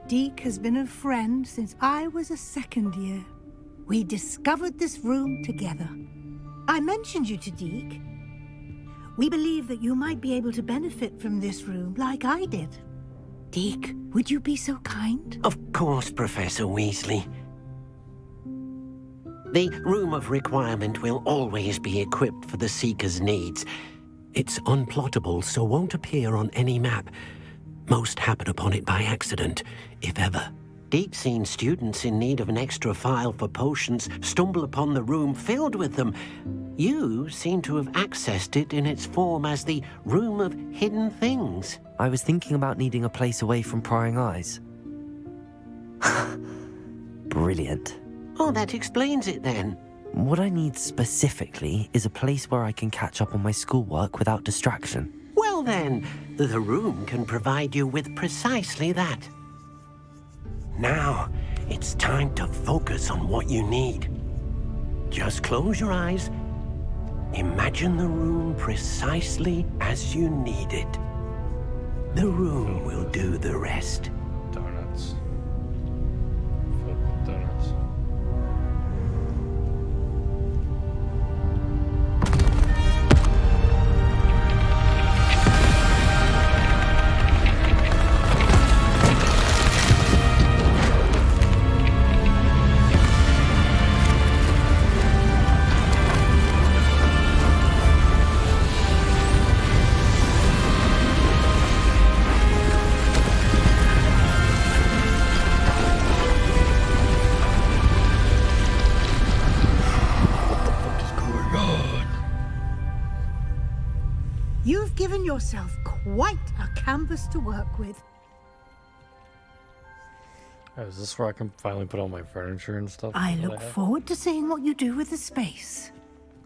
Deke has been a friend since I was a second year. We discovered this room together. I mentioned you to Deke. We believe that you might be able to benefit from this room like I did. Deke, would you be so kind? Of course, Professor Weasley. The Room of Requirement will always be equipped for the Seeker's needs. It's unplottable, so won't appear on any map. Most happen upon it by accident, if ever. Deep-seen students in need of an extra file for potions stumble upon the room filled with them. You seem to have accessed it in its form as the Room of Hidden Things. I was thinking about needing a place away from prying eyes. Brilliant. Oh, that explains it then. What I need specifically is a place where I can catch up on my schoolwork without distraction. Well then, the room can provide you with precisely that. Now, it's time to focus on what you need. Just close your eyes. Imagine the room precisely as you need it. The room will do the rest. Donuts. Flip donuts. You've given yourself quite a canvas to work with. Oh, is this where I can finally put all my furniture and stuff? I that look have? forward to seeing what you do with the space.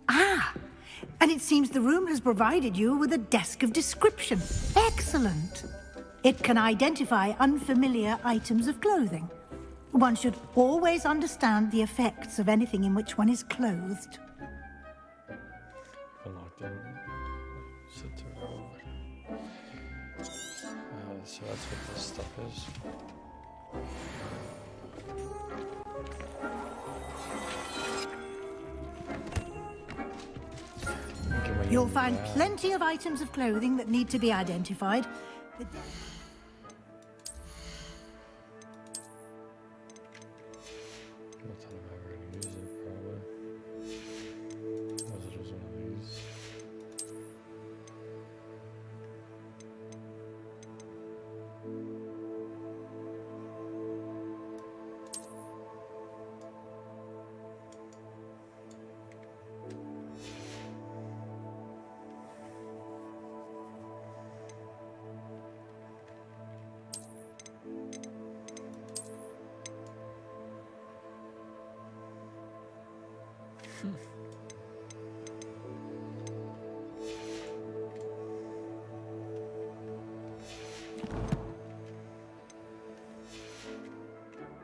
Ah, and it seems the room has provided you with a desk of description. Excellent. It can identify unfamiliar items of clothing. One should always understand the effects of anything in which one is clothed. Unlocked it. Sit to row. So that's what this stuff is. You'll find plenty of items of clothing that need to be identified. What time am I ever gonna use it? Probably. Was it just one of these?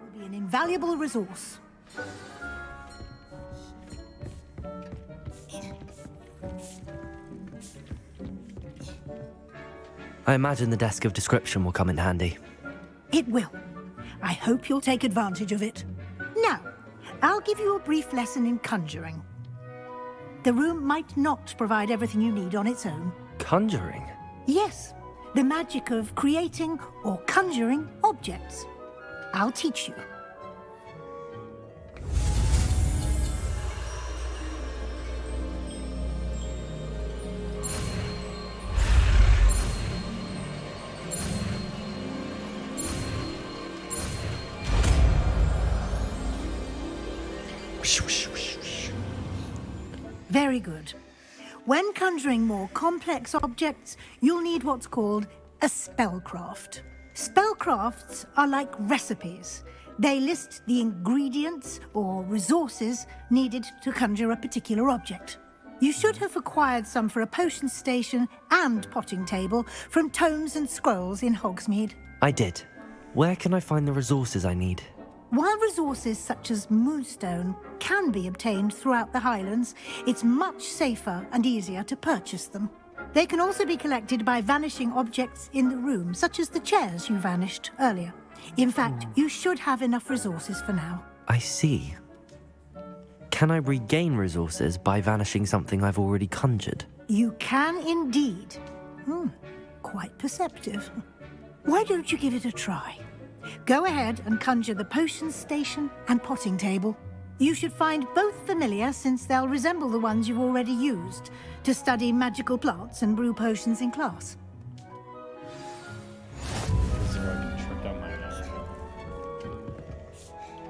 Will be an invaluable resource. I imagine the desk of description will come in handy. It will. I hope you'll take advantage of it. Now, I'll give you a brief lesson in conjuring. The room might not provide everything you need on its own. Conjuring? Yes, the magic of creating or conjuring objects. I'll teach you. Very good. When conjuring more complex objects, you'll need what's called a spellcraft. Spellcrafts are like recipes. They list the ingredients or resources needed to conjure a particular object. You should have acquired some for a potion station and potting table from tomes and scrolls in Hogsmeade. I did. Where can I find the resources I need? While resources such as moonstone can be obtained throughout the Highlands, it's much safer and easier to purchase them. They can also be collected by vanishing objects in the room, such as the chairs you vanished earlier. In fact, you should have enough resources for now. I see. Can I regain resources by vanishing something I've already conjured? You can indeed. Quite perceptive. Why don't you give it a try? Go ahead and conjure the potions station and potting table. You should find both familiar, since they'll resemble the ones you've already used to study magical plants and brew potions in class. This is where I can trick out my area.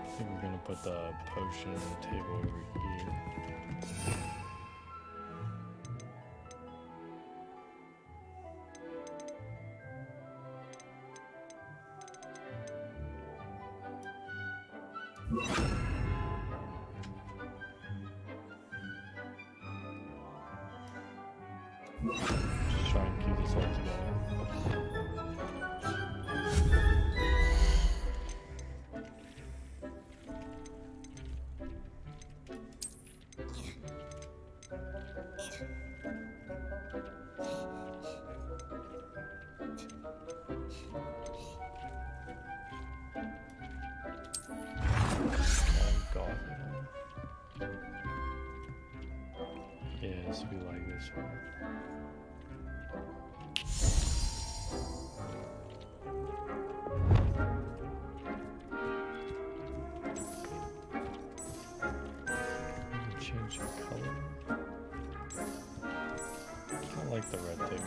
I think we're gonna put the potion table over here. Just try and keep this all together. Yes, we like this one. Change the color. I like the red thing.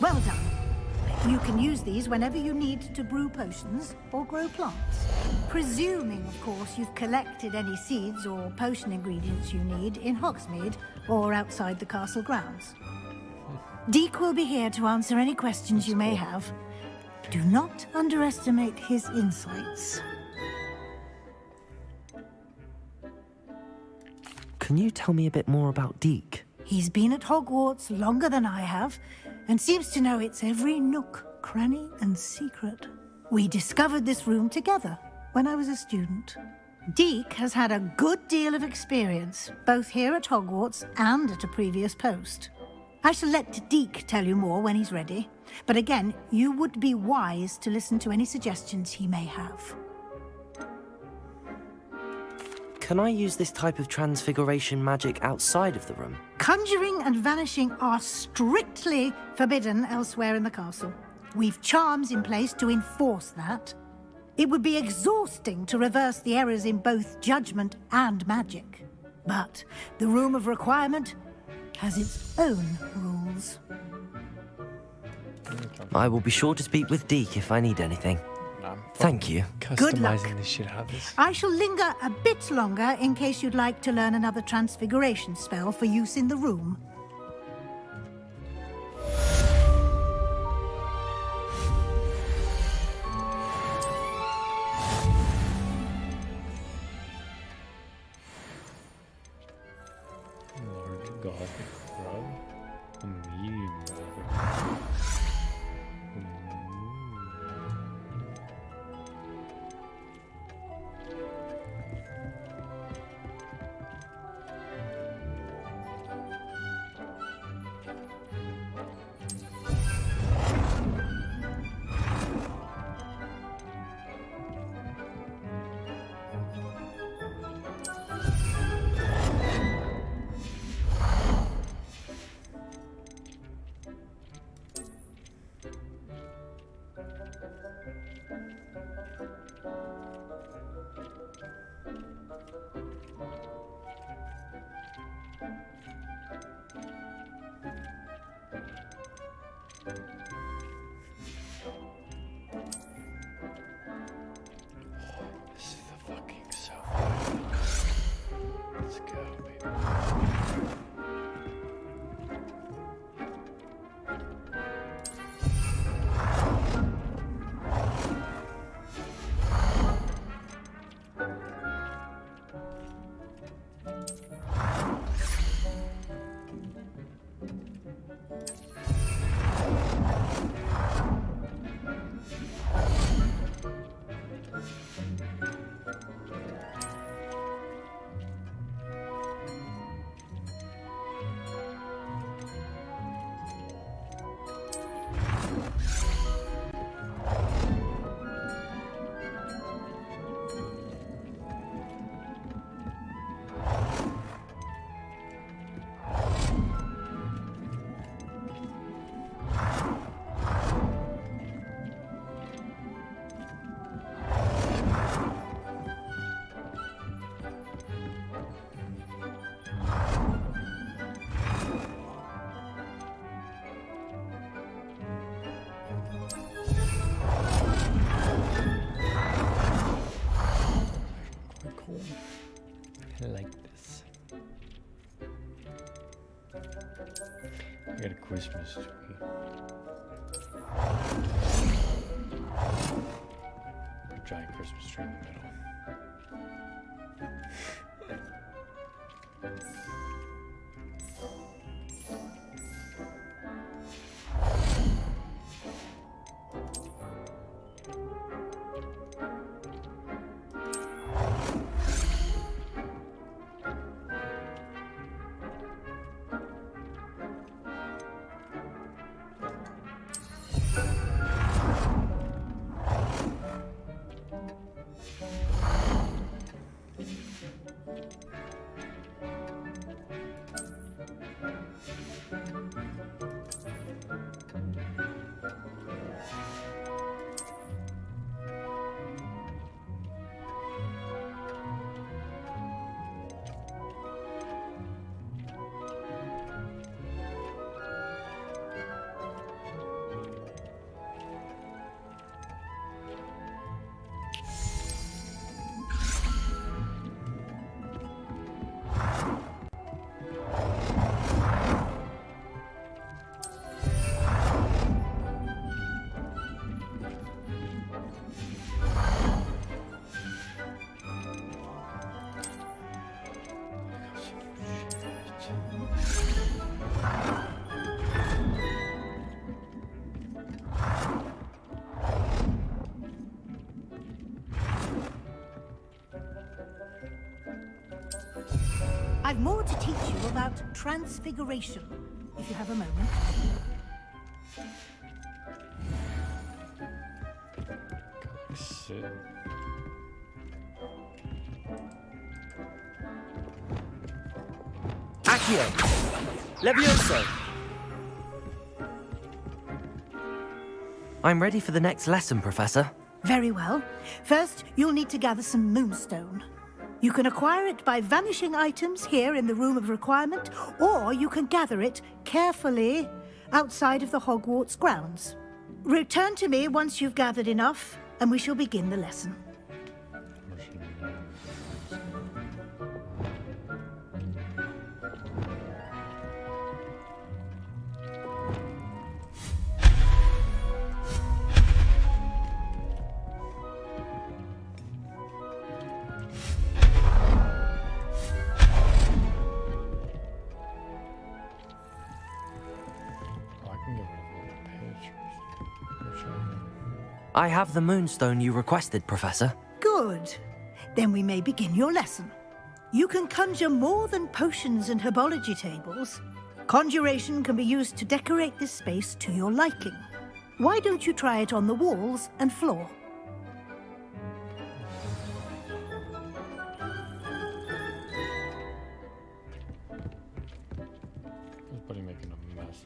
Well done. You can use these whenever you need to brew potions or grow plants. Presuming, of course, you've collected any seeds or potion ingredients you need in Hogsmeade or outside the castle grounds. Deke will be here to answer any questions you may have. Do not underestimate his insights. Can you tell me a bit more about Deke? He's been at Hogwarts longer than I have, and seems to know its every nook, cranny, and secret. We discovered this room together when I was a student. Deke has had a good deal of experience, both here at Hogwarts and at a previous post. I shall let Deke tell you more when he's ready, but again, you would be wise to listen to any suggestions he may have. Can I use this type of transfiguration magic outside of the room? Conjuring and vanishing are strictly forbidden elsewhere in the castle. We've charms in place to enforce that. It would be exhausting to reverse the errors in both judgment and magic. But the Room of Requirement has its own rules. I will be sure to speak with Deke if I need anything. Thank you. Good luck. Customizing this shit out of this. I shall linger a bit longer in case you'd like to learn another transfiguration spell for use in the room. Large gothic grub. A medium gothic. This is the fucking so. Let's go, baby. Christmas tree. A giant Christmas tree in the middle. I've more to teach you about transfiguration, if you have a moment. Sit. Accio! Levioso! I'm ready for the next lesson, Professor. Very well. First, you'll need to gather some moonstone. You can acquire it by vanishing items here in the Room of Requirement, or you can gather it carefully outside of the Hogwarts grounds. Return to me once you've gathered enough, and we shall begin the lesson. I have the moonstone you requested, Professor. Good. Then we may begin your lesson. You can conjure more than potions and herbology tables. Conjuration can be used to decorate this space to your liking. Why don't you try it on the walls and floor? Everybody making a mess.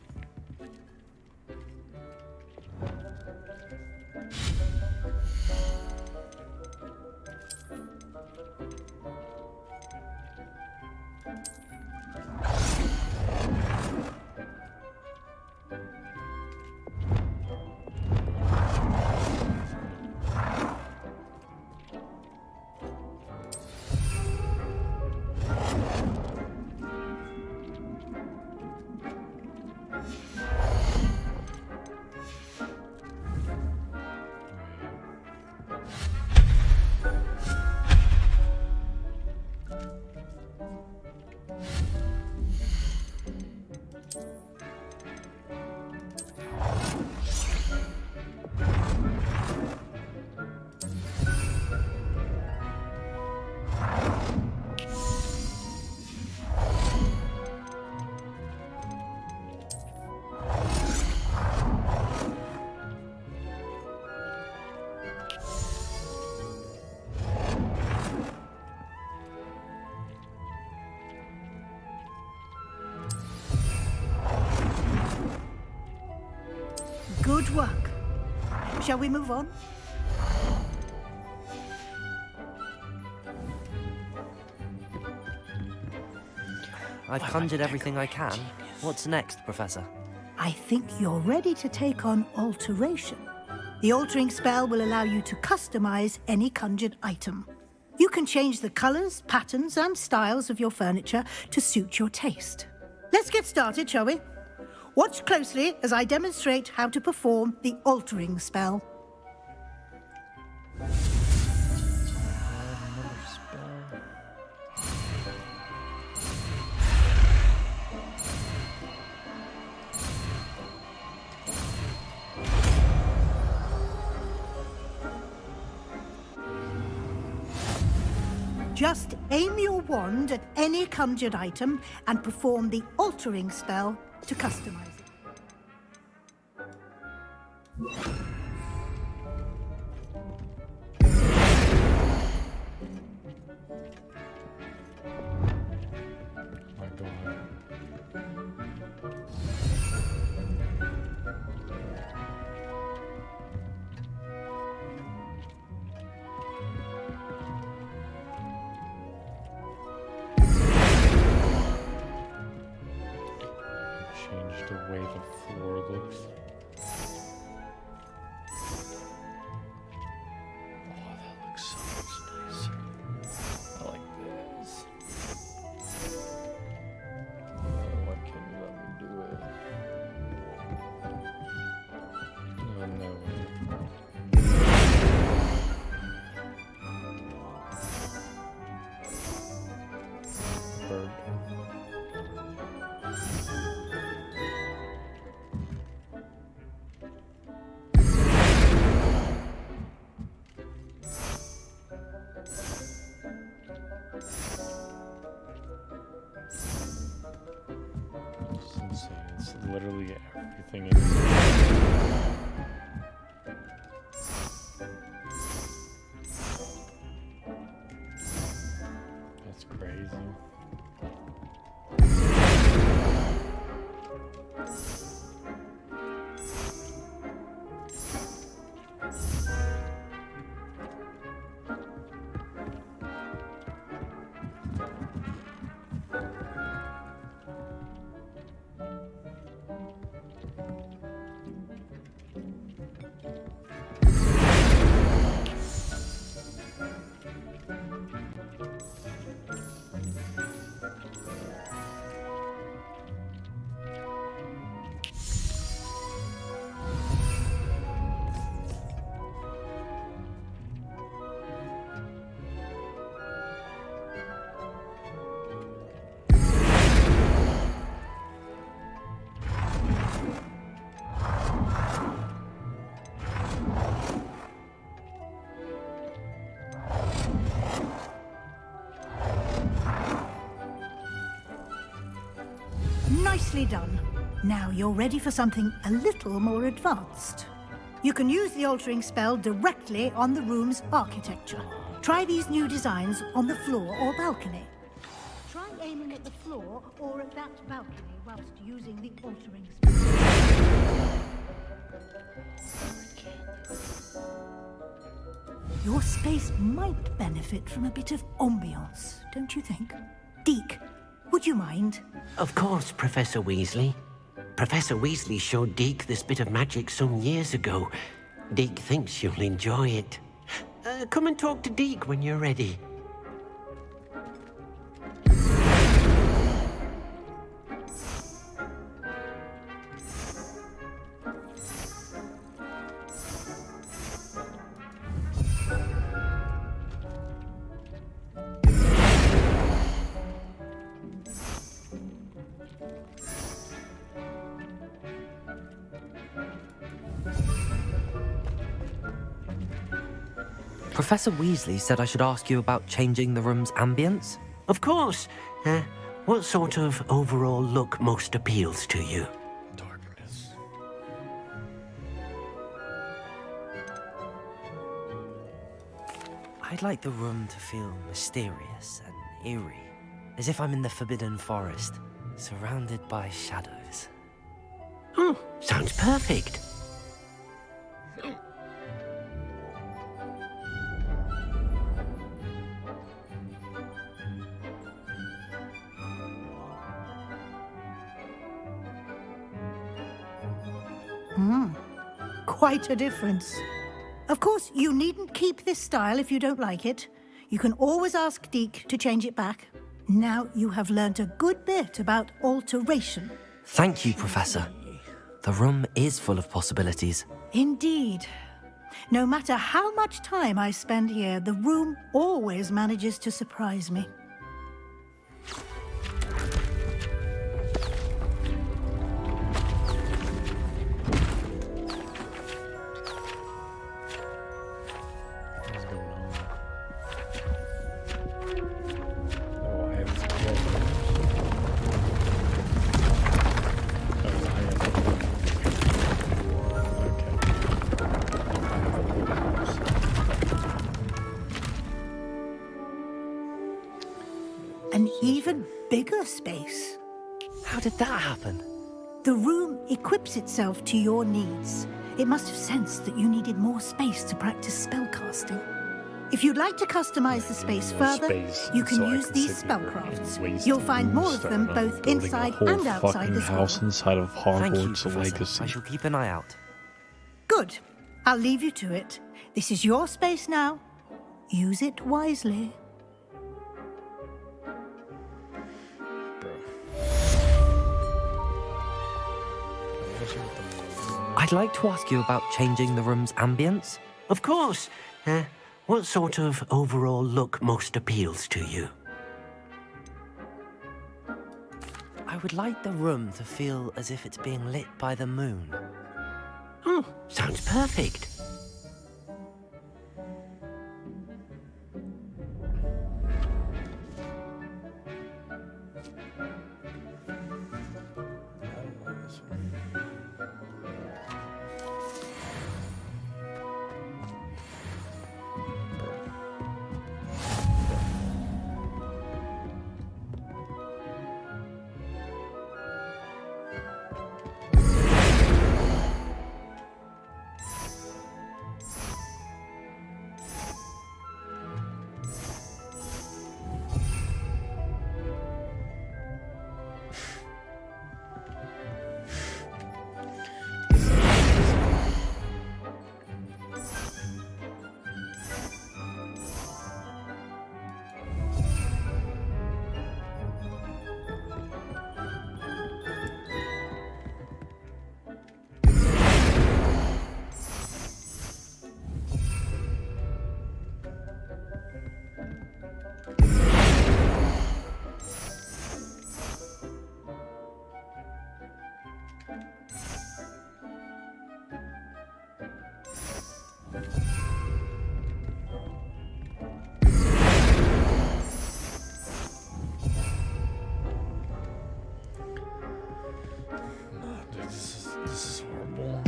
Good work. Shall we move on? I've conjured everything I can. What's next, Professor? I think you're ready to take on alteration. The altering spell will allow you to customize any conjured item. You can change the colors, patterns, and styles of your furniture to suit your taste. Let's get started, shall we? Watch closely as I demonstrate how to perform the altering spell. Just aim your wand at any conjured item and perform the altering spell to customize it. My God. Change the way the floor looks. Oh, that looks so much nicer. I like this. Why can't you let me do it? Oh, no. Bird. It's insane. It's literally everything in That's crazy. Nicely done. Now you're ready for something a little more advanced. You can use the altering spell directly on the room's architecture. Try these new designs on the floor or balcony. Try aiming at the floor or at that balcony whilst using the altering spell. Your space might benefit from a bit of ambiance, don't you think? Deke, would you mind? Of course, Professor Weasley. Professor Weasley showed Deke this bit of magic some years ago. Deke thinks you'll enjoy it. Come and talk to Deke when you're ready. Professor Weasley said I should ask you about changing the room's ambience. Of course. What sort of overall look most appeals to you? Darkness. I'd like the room to feel mysterious and eerie, as if I'm in the Forbidden Forest, surrounded by shadows. Oh, sounds perfect. Quite a difference. Of course, you needn't keep this style if you don't like it. You can always ask Deke to change it back. Now you have learnt a good bit about alteration. Thank you, Professor. The room is full of possibilities. Indeed. No matter how much time I spend here, the room always manages to surprise me. What's going on? Oh, I have this key. Oh, I have the room. Okay. I have the whole house. An even bigger space. How did that happen? The room equips itself to your needs. It must have sensed that you needed more space to practice spellcasting. If you'd like to customize the space More further, space you can so I use can these sit here spellcrafts. and waste You'll find more of instead them of both building inside a whole and outside fucking the house school. inside of Thank you, Hogwarts Professor. Legacy. I shall keep an eye out. Good. I'll leave you to it. This is your space now. Use it wisely. I'd like to ask you about changing the room's ambience. Of course. What sort of overall look most appeals to you? I would like the room to feel as if it's being lit by the moon. Oh, sounds perfect. This is horrible.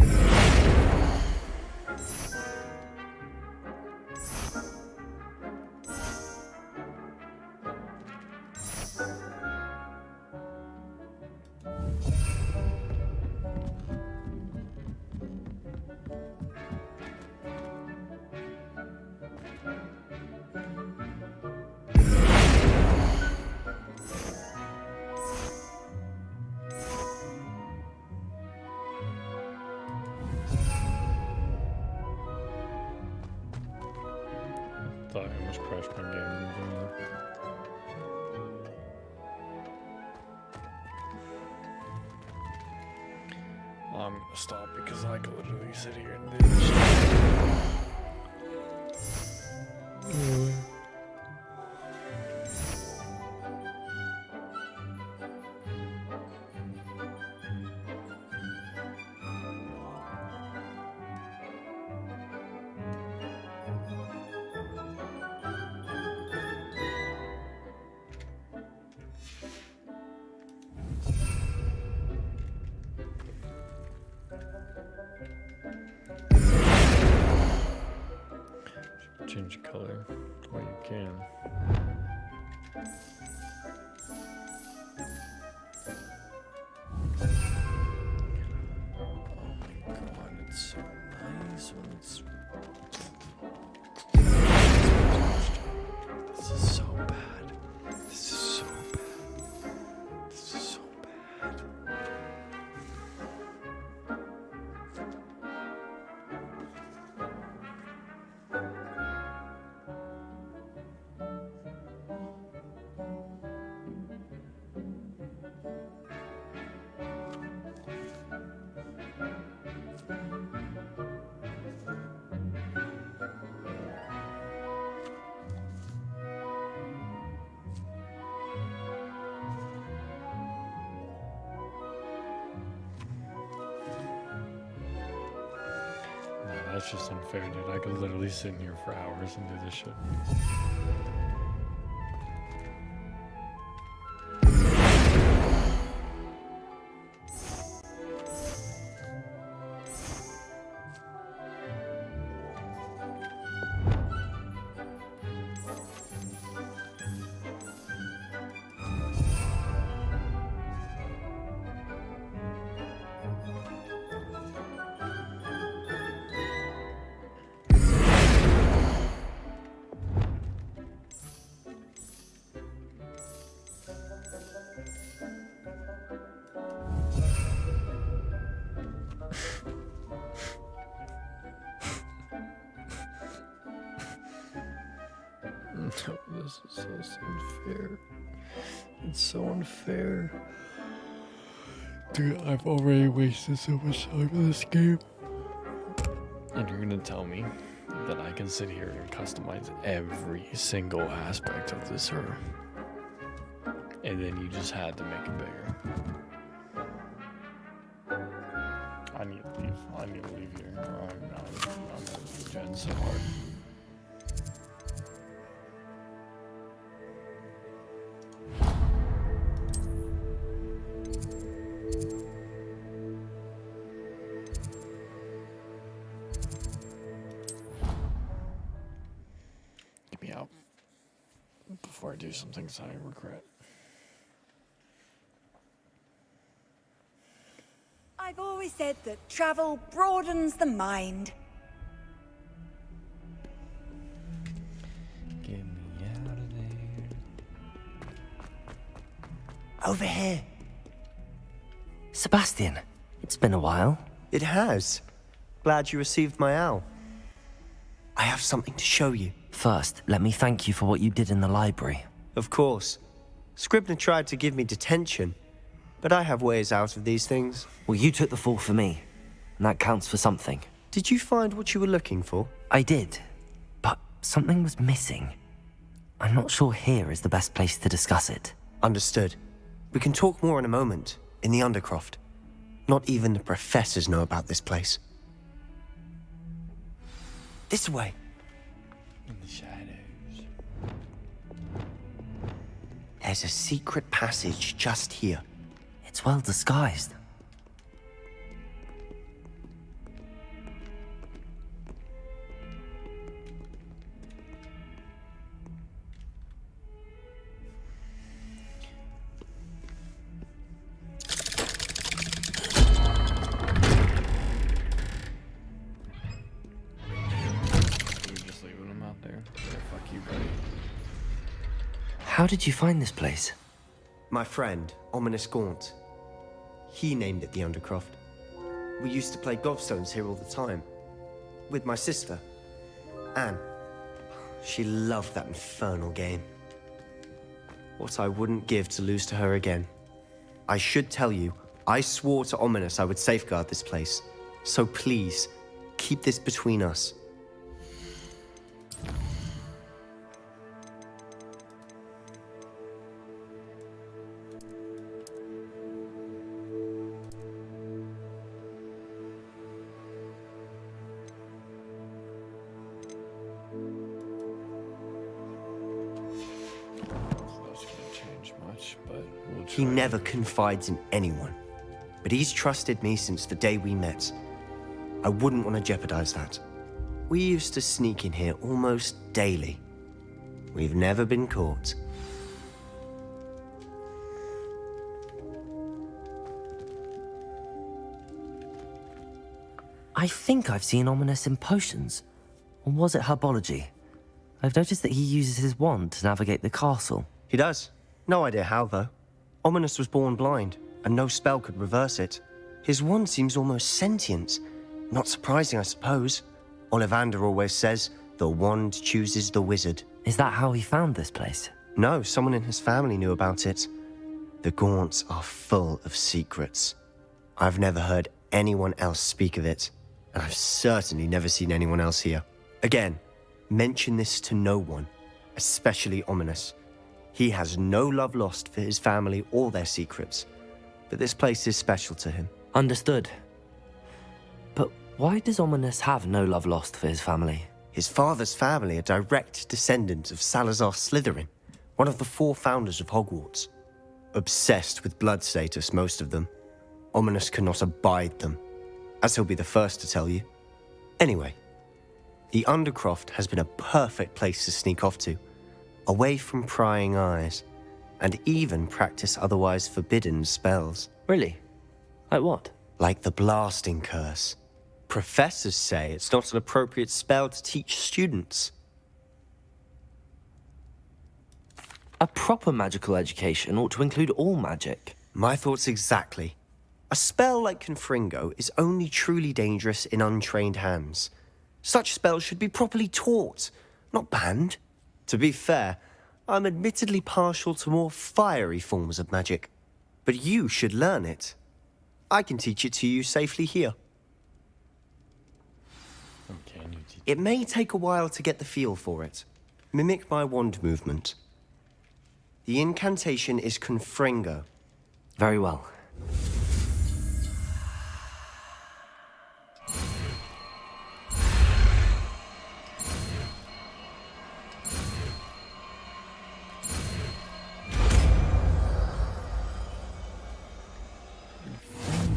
Thought I almost crashed my game. I'm gonna stop because I could literally sit here and do this. Change color. Well, you can. Oh my god, it's so nice when it's. This is so bad. This is so bad. This is so bad. That's just unfair, dude. I could literally sit in here for hours and do this shit. No, this is so unfair. It's so unfair. Dude, I've already wasted so much time in this game. And you're gonna tell me that I can sit here and customize every single aspect of this room. And then you just had to make it bigger. I need to leave. I need to leave here. I'm losing Jen so hard. Get me out before I do some things I regret. I've always said that travel broadens the mind. Get me out of there. Over here. Sebastian, it's been a while. It has. Glad you received my owl. I have something to show you. First, let me thank you for what you did in the library. Of course. Scribner tried to give me detention, but I have ways out of these things. Well, you took the fall for me, and that counts for something. Did you find what you were looking for? I did, but something was missing. I'm not sure here is the best place to discuss it. Understood. We can talk more in a moment, in the Undercroft. Not even the professors know about this place. This way. In the shadows. There's a secret passage just here. It's well disguised. How did you find this place? My friend, Ominous Gaunt. He named it the Undercroft. We used to play gobstones here all the time. With my sister, Anne. She loved that infernal game. What I wouldn't give to lose to her again. I should tell you, I swore to Ominous I would safeguard this place. So please, keep this between us. He never confides in anyone, but he's trusted me since the day we met. I wouldn't want to jeopardize that. We used to sneak in here almost daily. We've never been caught. I think I've seen Ominous in potions. Or was it herbology? I've noticed that he uses his wand to navigate the castle. He does. No idea how, though. Ominous was born blind, and no spell could reverse it. His wand seems almost sentient. Not surprising, I suppose. Ollivander always says, the wand chooses the wizard. Is that how he found this place? No, someone in his family knew about it. The Gaunts are full of secrets. I've never heard anyone else speak of it, and I've certainly never seen anyone else here. Again, mention this to no one, especially Ominous. He has no love lost for his family or their secrets, but this place is special to him. Understood. But Why does Ominous have no love lost for his family? His father's family are direct descendants of Salazar Slytherin, one of the 4 founders of Hogwarts. Obsessed with blood status, most of them. Ominous cannot abide them, as he'll be the first to tell you. Anyway, the Undercroft has been a perfect place to sneak off to, away from prying eyes, and even practice otherwise forbidden spells. Really? Like what? Like the blasting curse. Professors say it's not an appropriate spell to teach students. A proper magical education ought to include all magic. My thoughts exactly. A spell like Confringo is only truly dangerous in untrained hands. Such spells should be properly taught, not banned. To be fair, I'm admittedly partial to more fiery forms of magic. But you should learn it. I can teach it to you safely here. It may take a while to get the feel for it. Mimic my wand movement. The incantation is Confringo. Very well.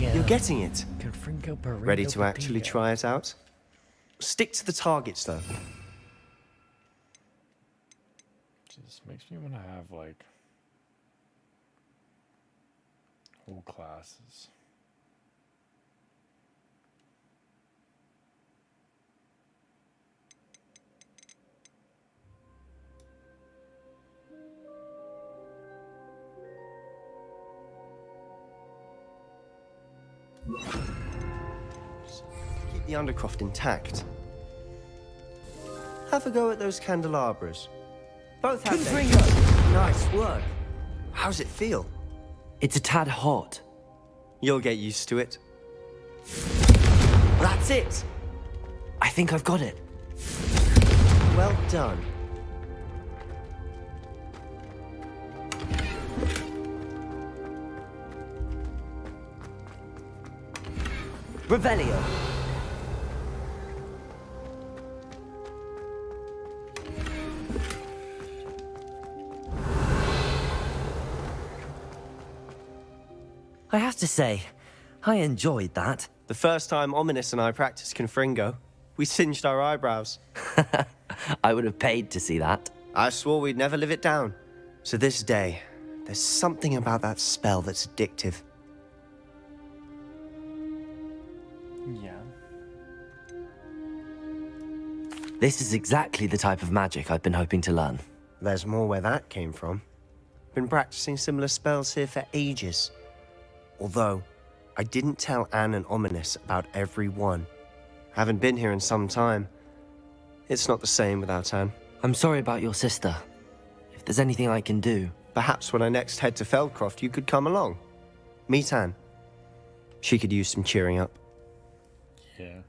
You're getting it. Ready to actually try it out? Stick to the targets, though. Just makes me want to have, like, whole classes. Keep the Undercroft intact. Have a go at those candelabras. Both have their... Nice work. How's it feel? It's a tad hot. You'll get used to it. That's it! I think I've got it. Well done. Revelio. I have to say, I enjoyed that. The first time Ominous and I practiced Confringo, we singed our eyebrows. I would have paid to see that. I swore we'd never live it down. To this day, there's something about that spell that's addictive. Yeah. This is exactly the type of magic I've been hoping to learn. There's more where that came from. Been practicing similar spells here for ages. Although, I didn't tell Anne and Ominous about every one. Haven't been here in some time. It's not the same without Anne. I'm sorry about your sister. If there's anything I can do... Perhaps when I next head to Feldcroft, you could come along. Meet Anne. She could use some cheering up. Yeah.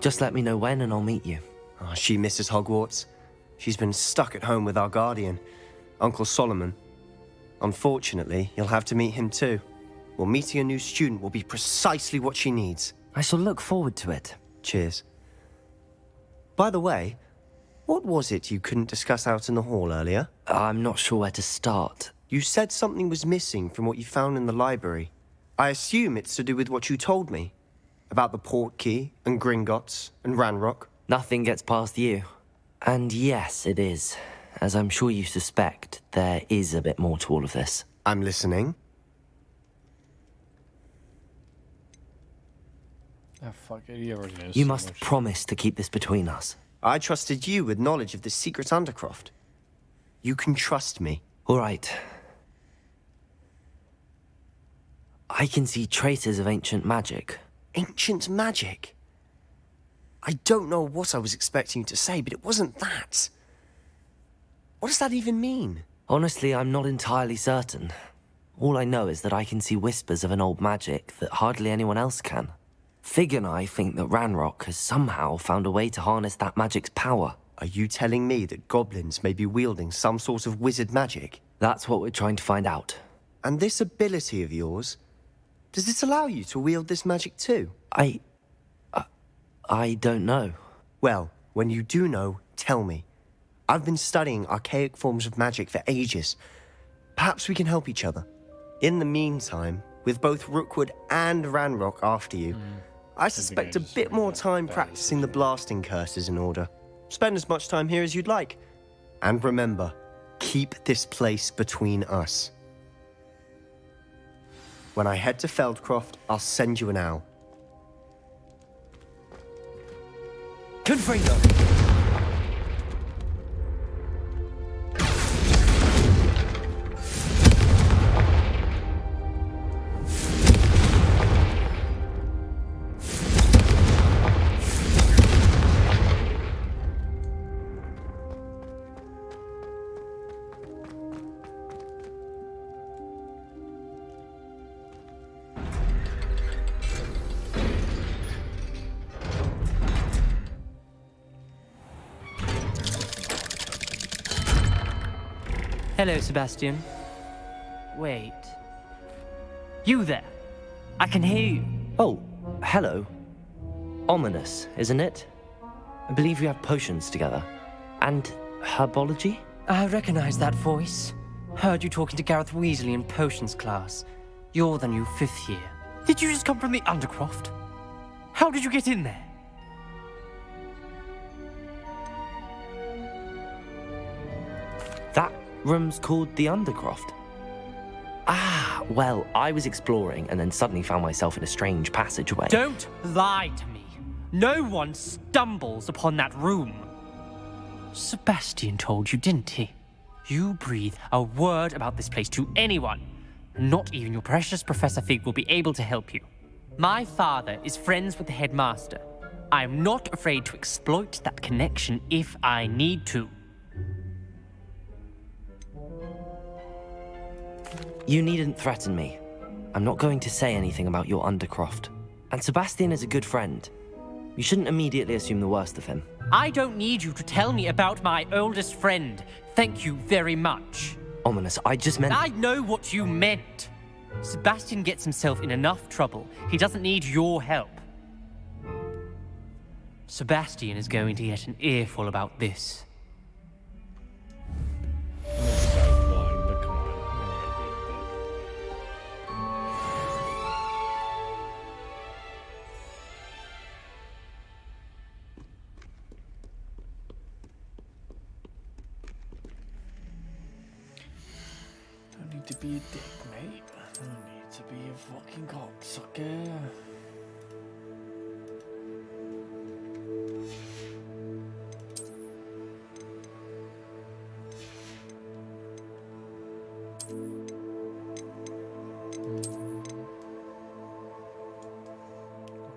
Just let me know when and I'll meet you. Oh, she misses Hogwarts. She's been stuck at home with our guardian, Uncle Solomon. Unfortunately, you'll have to meet him too. Well, meeting a new student will be precisely what she needs. I shall look forward to it. Cheers. By the way, what was it you couldn't discuss out in the hall earlier? I'm not sure where to start. You said something was missing from what you found in the library. I assume it's to do with what you told me. About the port key, and Gringotts, and Ranrock. Nothing gets past you. And yes, it is. As I'm sure you suspect, there is a bit more to all of this. I'm listening. Ah, fuck it, he already knows You so must much. promise to keep this between us. I trusted you with knowledge of the secret Undercroft. You can trust me. All right. I can see traces of ancient magic. Ancient magic? I don't know what I was expecting you to say, but it wasn't that. What does that even mean? Honestly, I'm not entirely certain. All I know is that I can see whispers of an old magic that hardly anyone else can. Fig and I think that Ranrock has somehow found a way to harness that magic's power. Are you telling me that goblins may be wielding some sort of wizard magic? That's what we're trying to find out. And this ability of yours, does it allow you to wield this magic too? I don't know. Well, when you do know, tell me. I've been studying archaic forms of magic for ages. Perhaps we can help each other. In the meantime, with both Rookwood and Ranrock after you, I suspect a bit more time practicing the blasting curse is in order. Spend as much time here as you'd like. And remember, keep this place between us. When I head to Feldcroft, I'll send you an owl. Confringo! Hello, Sebastian. Wait. You there? I can hear you. Oh, hello. Ominous, isn't it? I believe we have potions together. And herbology? I recognize that voice. Heard you talking to Gareth Weasley in potions class. You're the new 5th year. Did you just come from the Undercroft? How did you get in there? That room's called the Undercroft. Ah, well, I was exploring and then suddenly found myself in a strange passageway. Don't lie to me. No one stumbles upon that room. Sebastian told you, didn't he? You breathe a word about this place to anyone. Not even your precious Professor Fig will be able to help you. My father is friends with the headmaster. I am not afraid to exploit that connection if I need to. You needn't threaten me. I'm not going to say anything about your Undercroft. And Sebastian is a good friend. You shouldn't immediately assume the worst of him. I don't need you to tell me about my oldest friend. Thank you very much. Ominous, I just meant... I know what you meant. Sebastian gets himself in enough trouble. He doesn't need your help. Sebastian is going to get an earful about this. To be a dick, mate. I don't need to be a fucking cocksucker.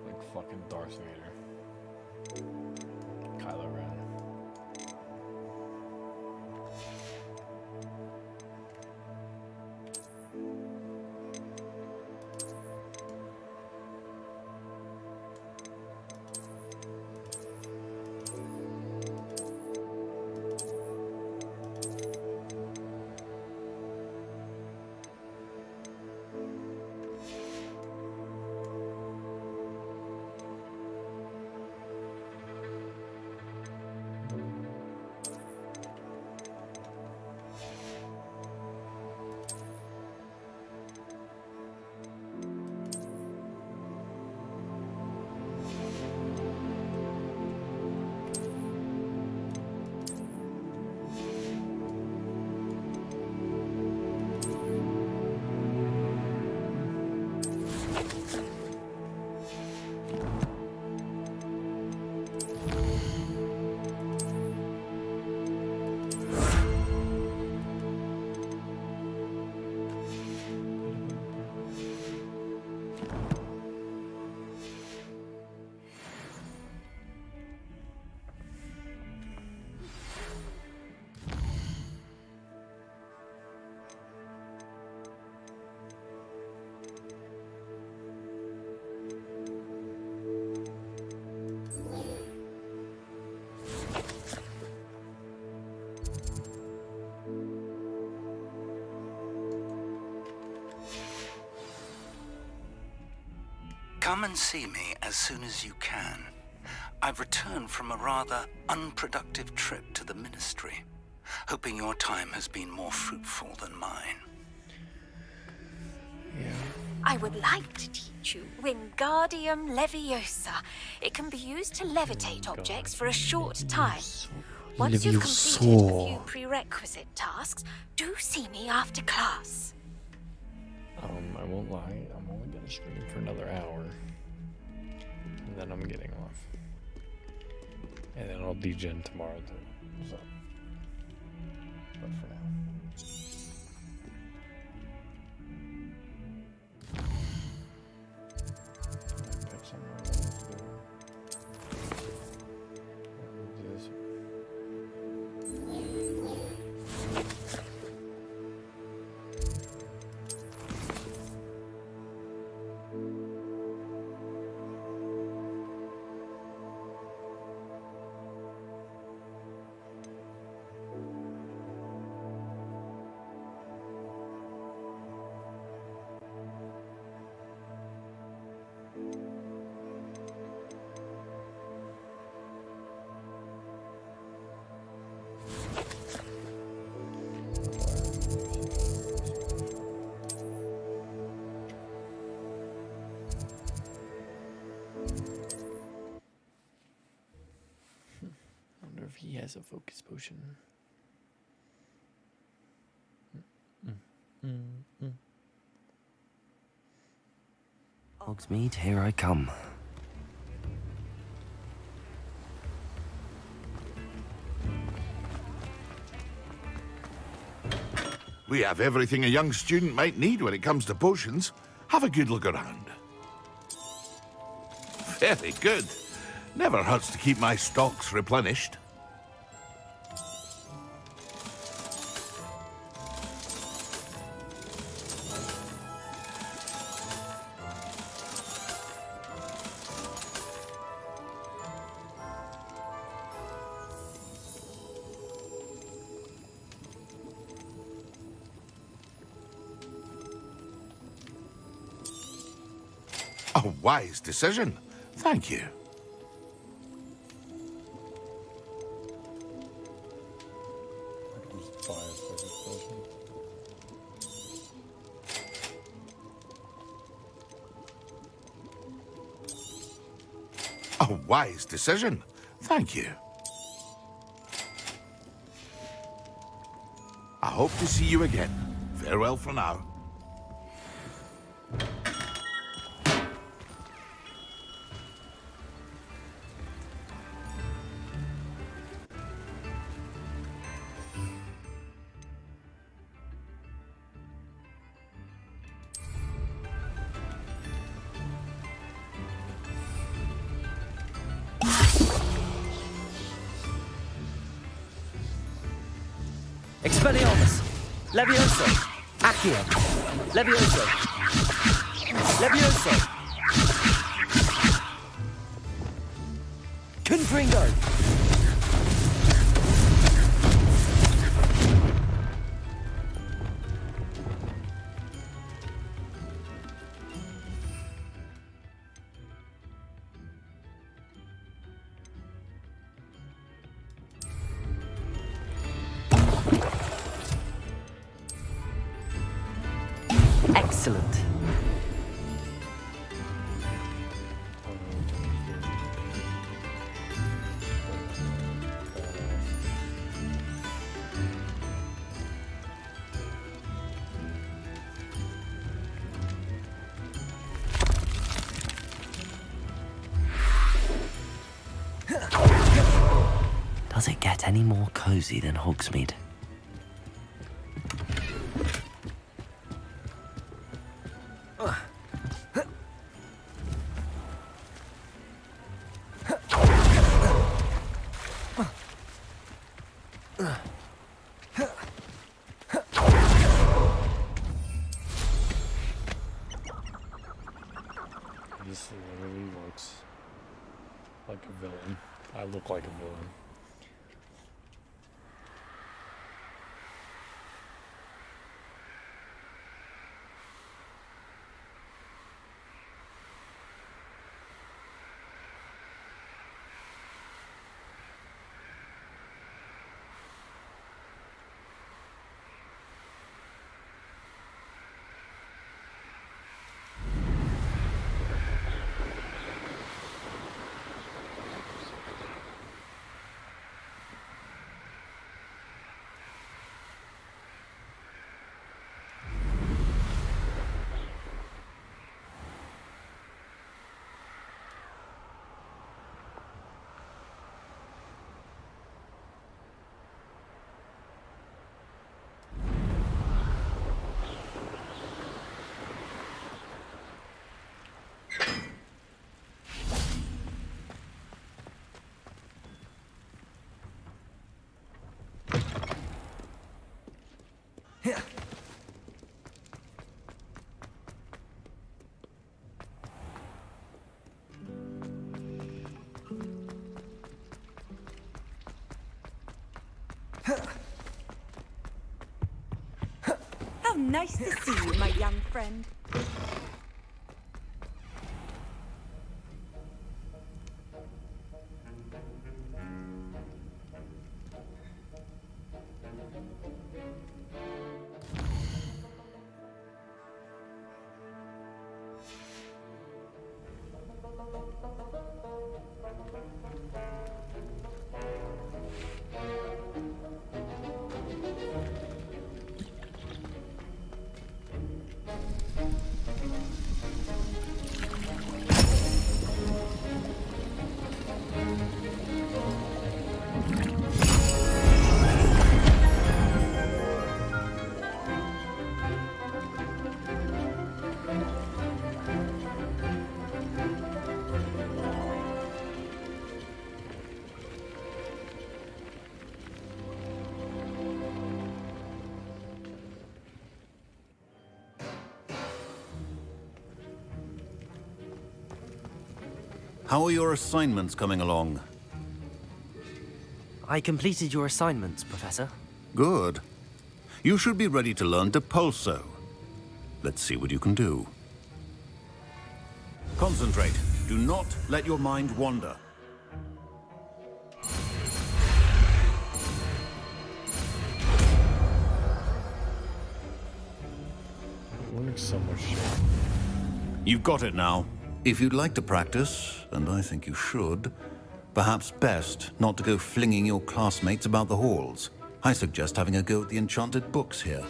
Like fucking Darth Vader. Kylo Ren. Come and see me as soon as you can. I've returned from a rather unproductive trip to the Ministry, hoping your time has been more fruitful than mine. I would like to teach you Wingardium Leviosa. It can be used to levitate objects for a short time. Once you've completed a few prerequisite tasks, do see me after class. I won't lie, I'm only gonna stream for another hour. And then I'm getting off. And then I'll degen tomorrow too. So. But for now. Pick somewhere I want to go. Do this. If he has a focus potion. Hogsmeade, here I come. We have everything a young student might need when it comes to potions. Have a good look around. Very good. Never hurts to keep my stocks replenished. A wise decision. Thank you. A wise decision. Thank you. I hope to see you again. Farewell for now. Expelliarmus! Levioso! Accio! Levioso! Levioso! Confringo! Excellent. Does it get any more cozy than Hogsmeade? This literally looks like a villain. I look like a villain. Nice to see you, my young friend. How are your assignments coming along? I completed your assignments, Professor. Good. You should be ready to learn Depulso. Let's see what you can do. Concentrate. Do not let your mind wander. It looks so much shit. You've got it now. If you'd like to practice, and I think you should, perhaps best not to go flinging your classmates about the halls. I suggest having a go at the enchanted books here.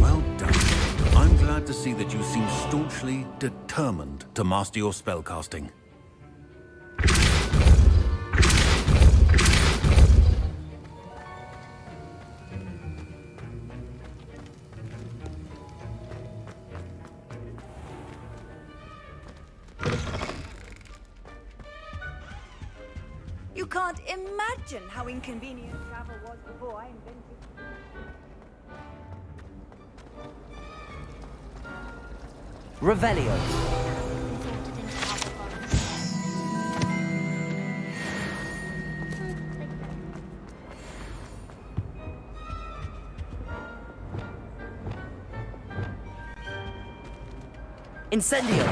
Well done. I'm glad to see that you seem staunchly determined to master your spellcasting. You can't imagine how inconvenient travel was before I invented. Revelio. Incendio.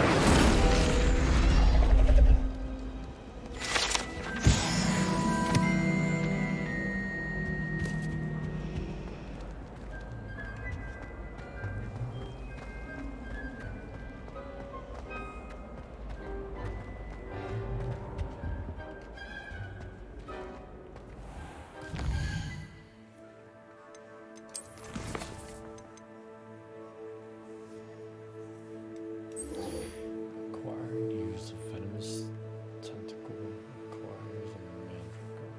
Acquired use of venomous tentacle requires a mandragora.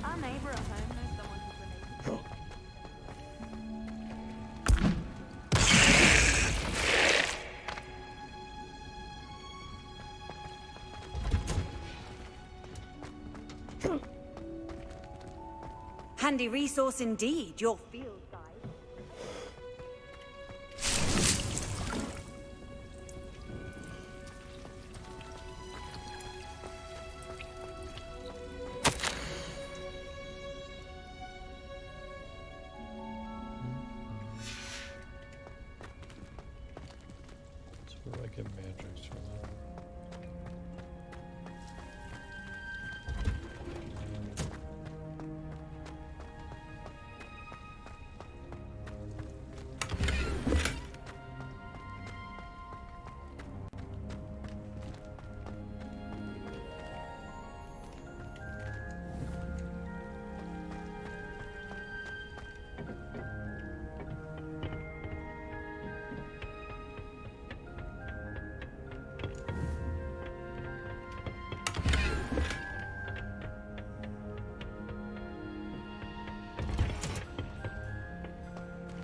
Our neighbor at home knows someone who's related. Handy resource indeed, your field guide. That's where I get magics from.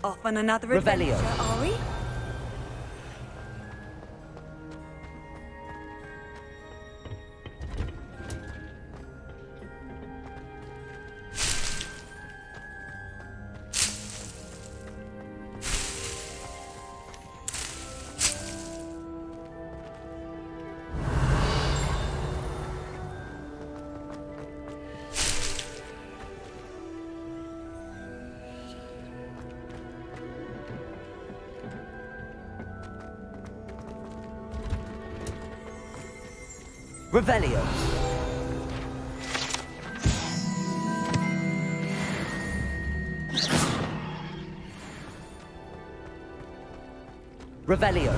Off on another Revelio. adventure, are we? Revelio. Revelio.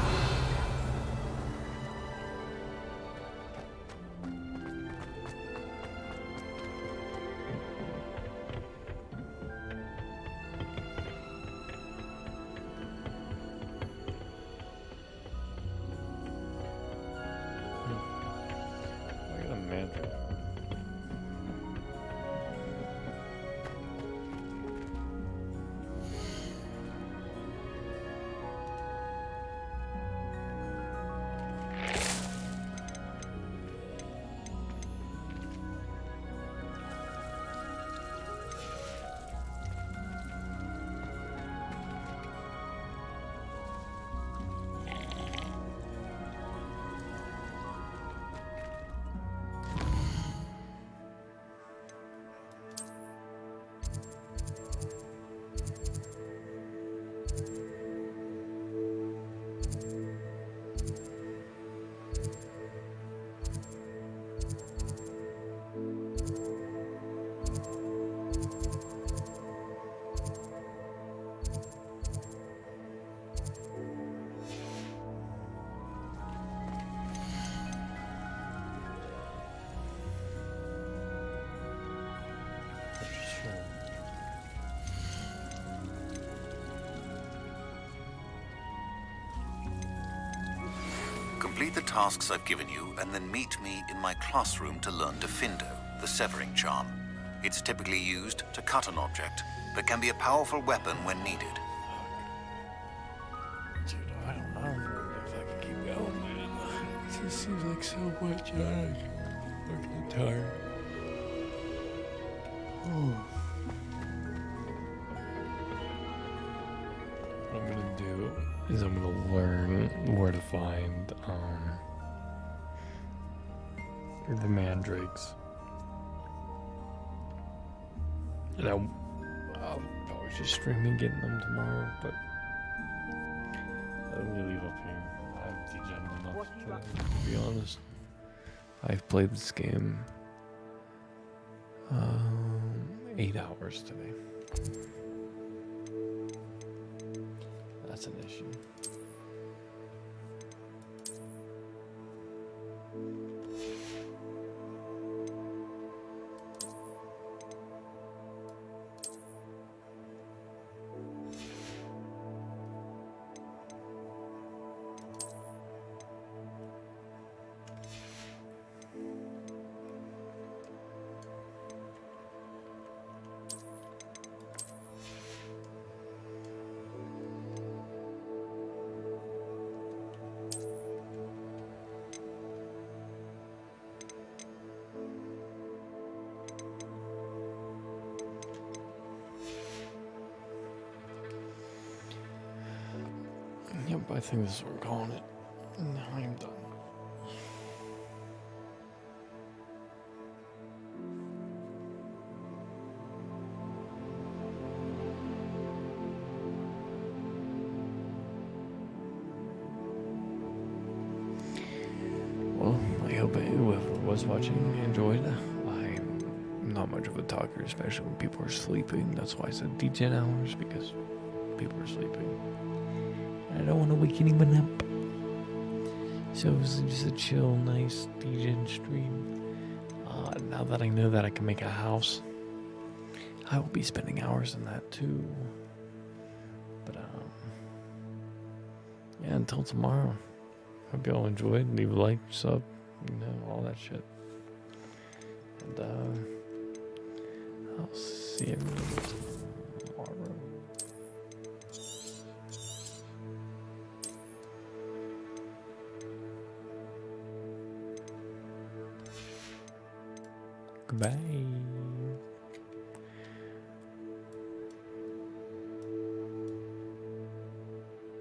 Complete the tasks I've given you, and then meet me in my classroom to learn Defindo, the severing charm. It's typically used to cut an object, but can be a powerful weapon when needed. Dude, I don't know if I can keep going, man. It just seems like so much. I'm fucking tired. What I'm gonna do is I'm gonna learn where to find the mandrakes. And I'll probably just stream and getting them tomorrow, but I'm gonna leave up here. I'm degenerate enough to be honest. I've played this game 8 hours today. That's an issue. Yep, I think this is what we're calling it. Now I am done. Well, I hope whoever was watching enjoyed. I'm not much of a talker, especially when people are sleeping. That's why I said Degen hours, because people are sleeping. I don't want to wake anyone up. So it was just a chill, nice Degen stream. Now that I know that I can make a house, I will be spending hours in that too. But yeah, until tomorrow. Hope y'all enjoyed. Leave a like, sub, all that shit. And I'll see everyone tomorrow. Goodbye.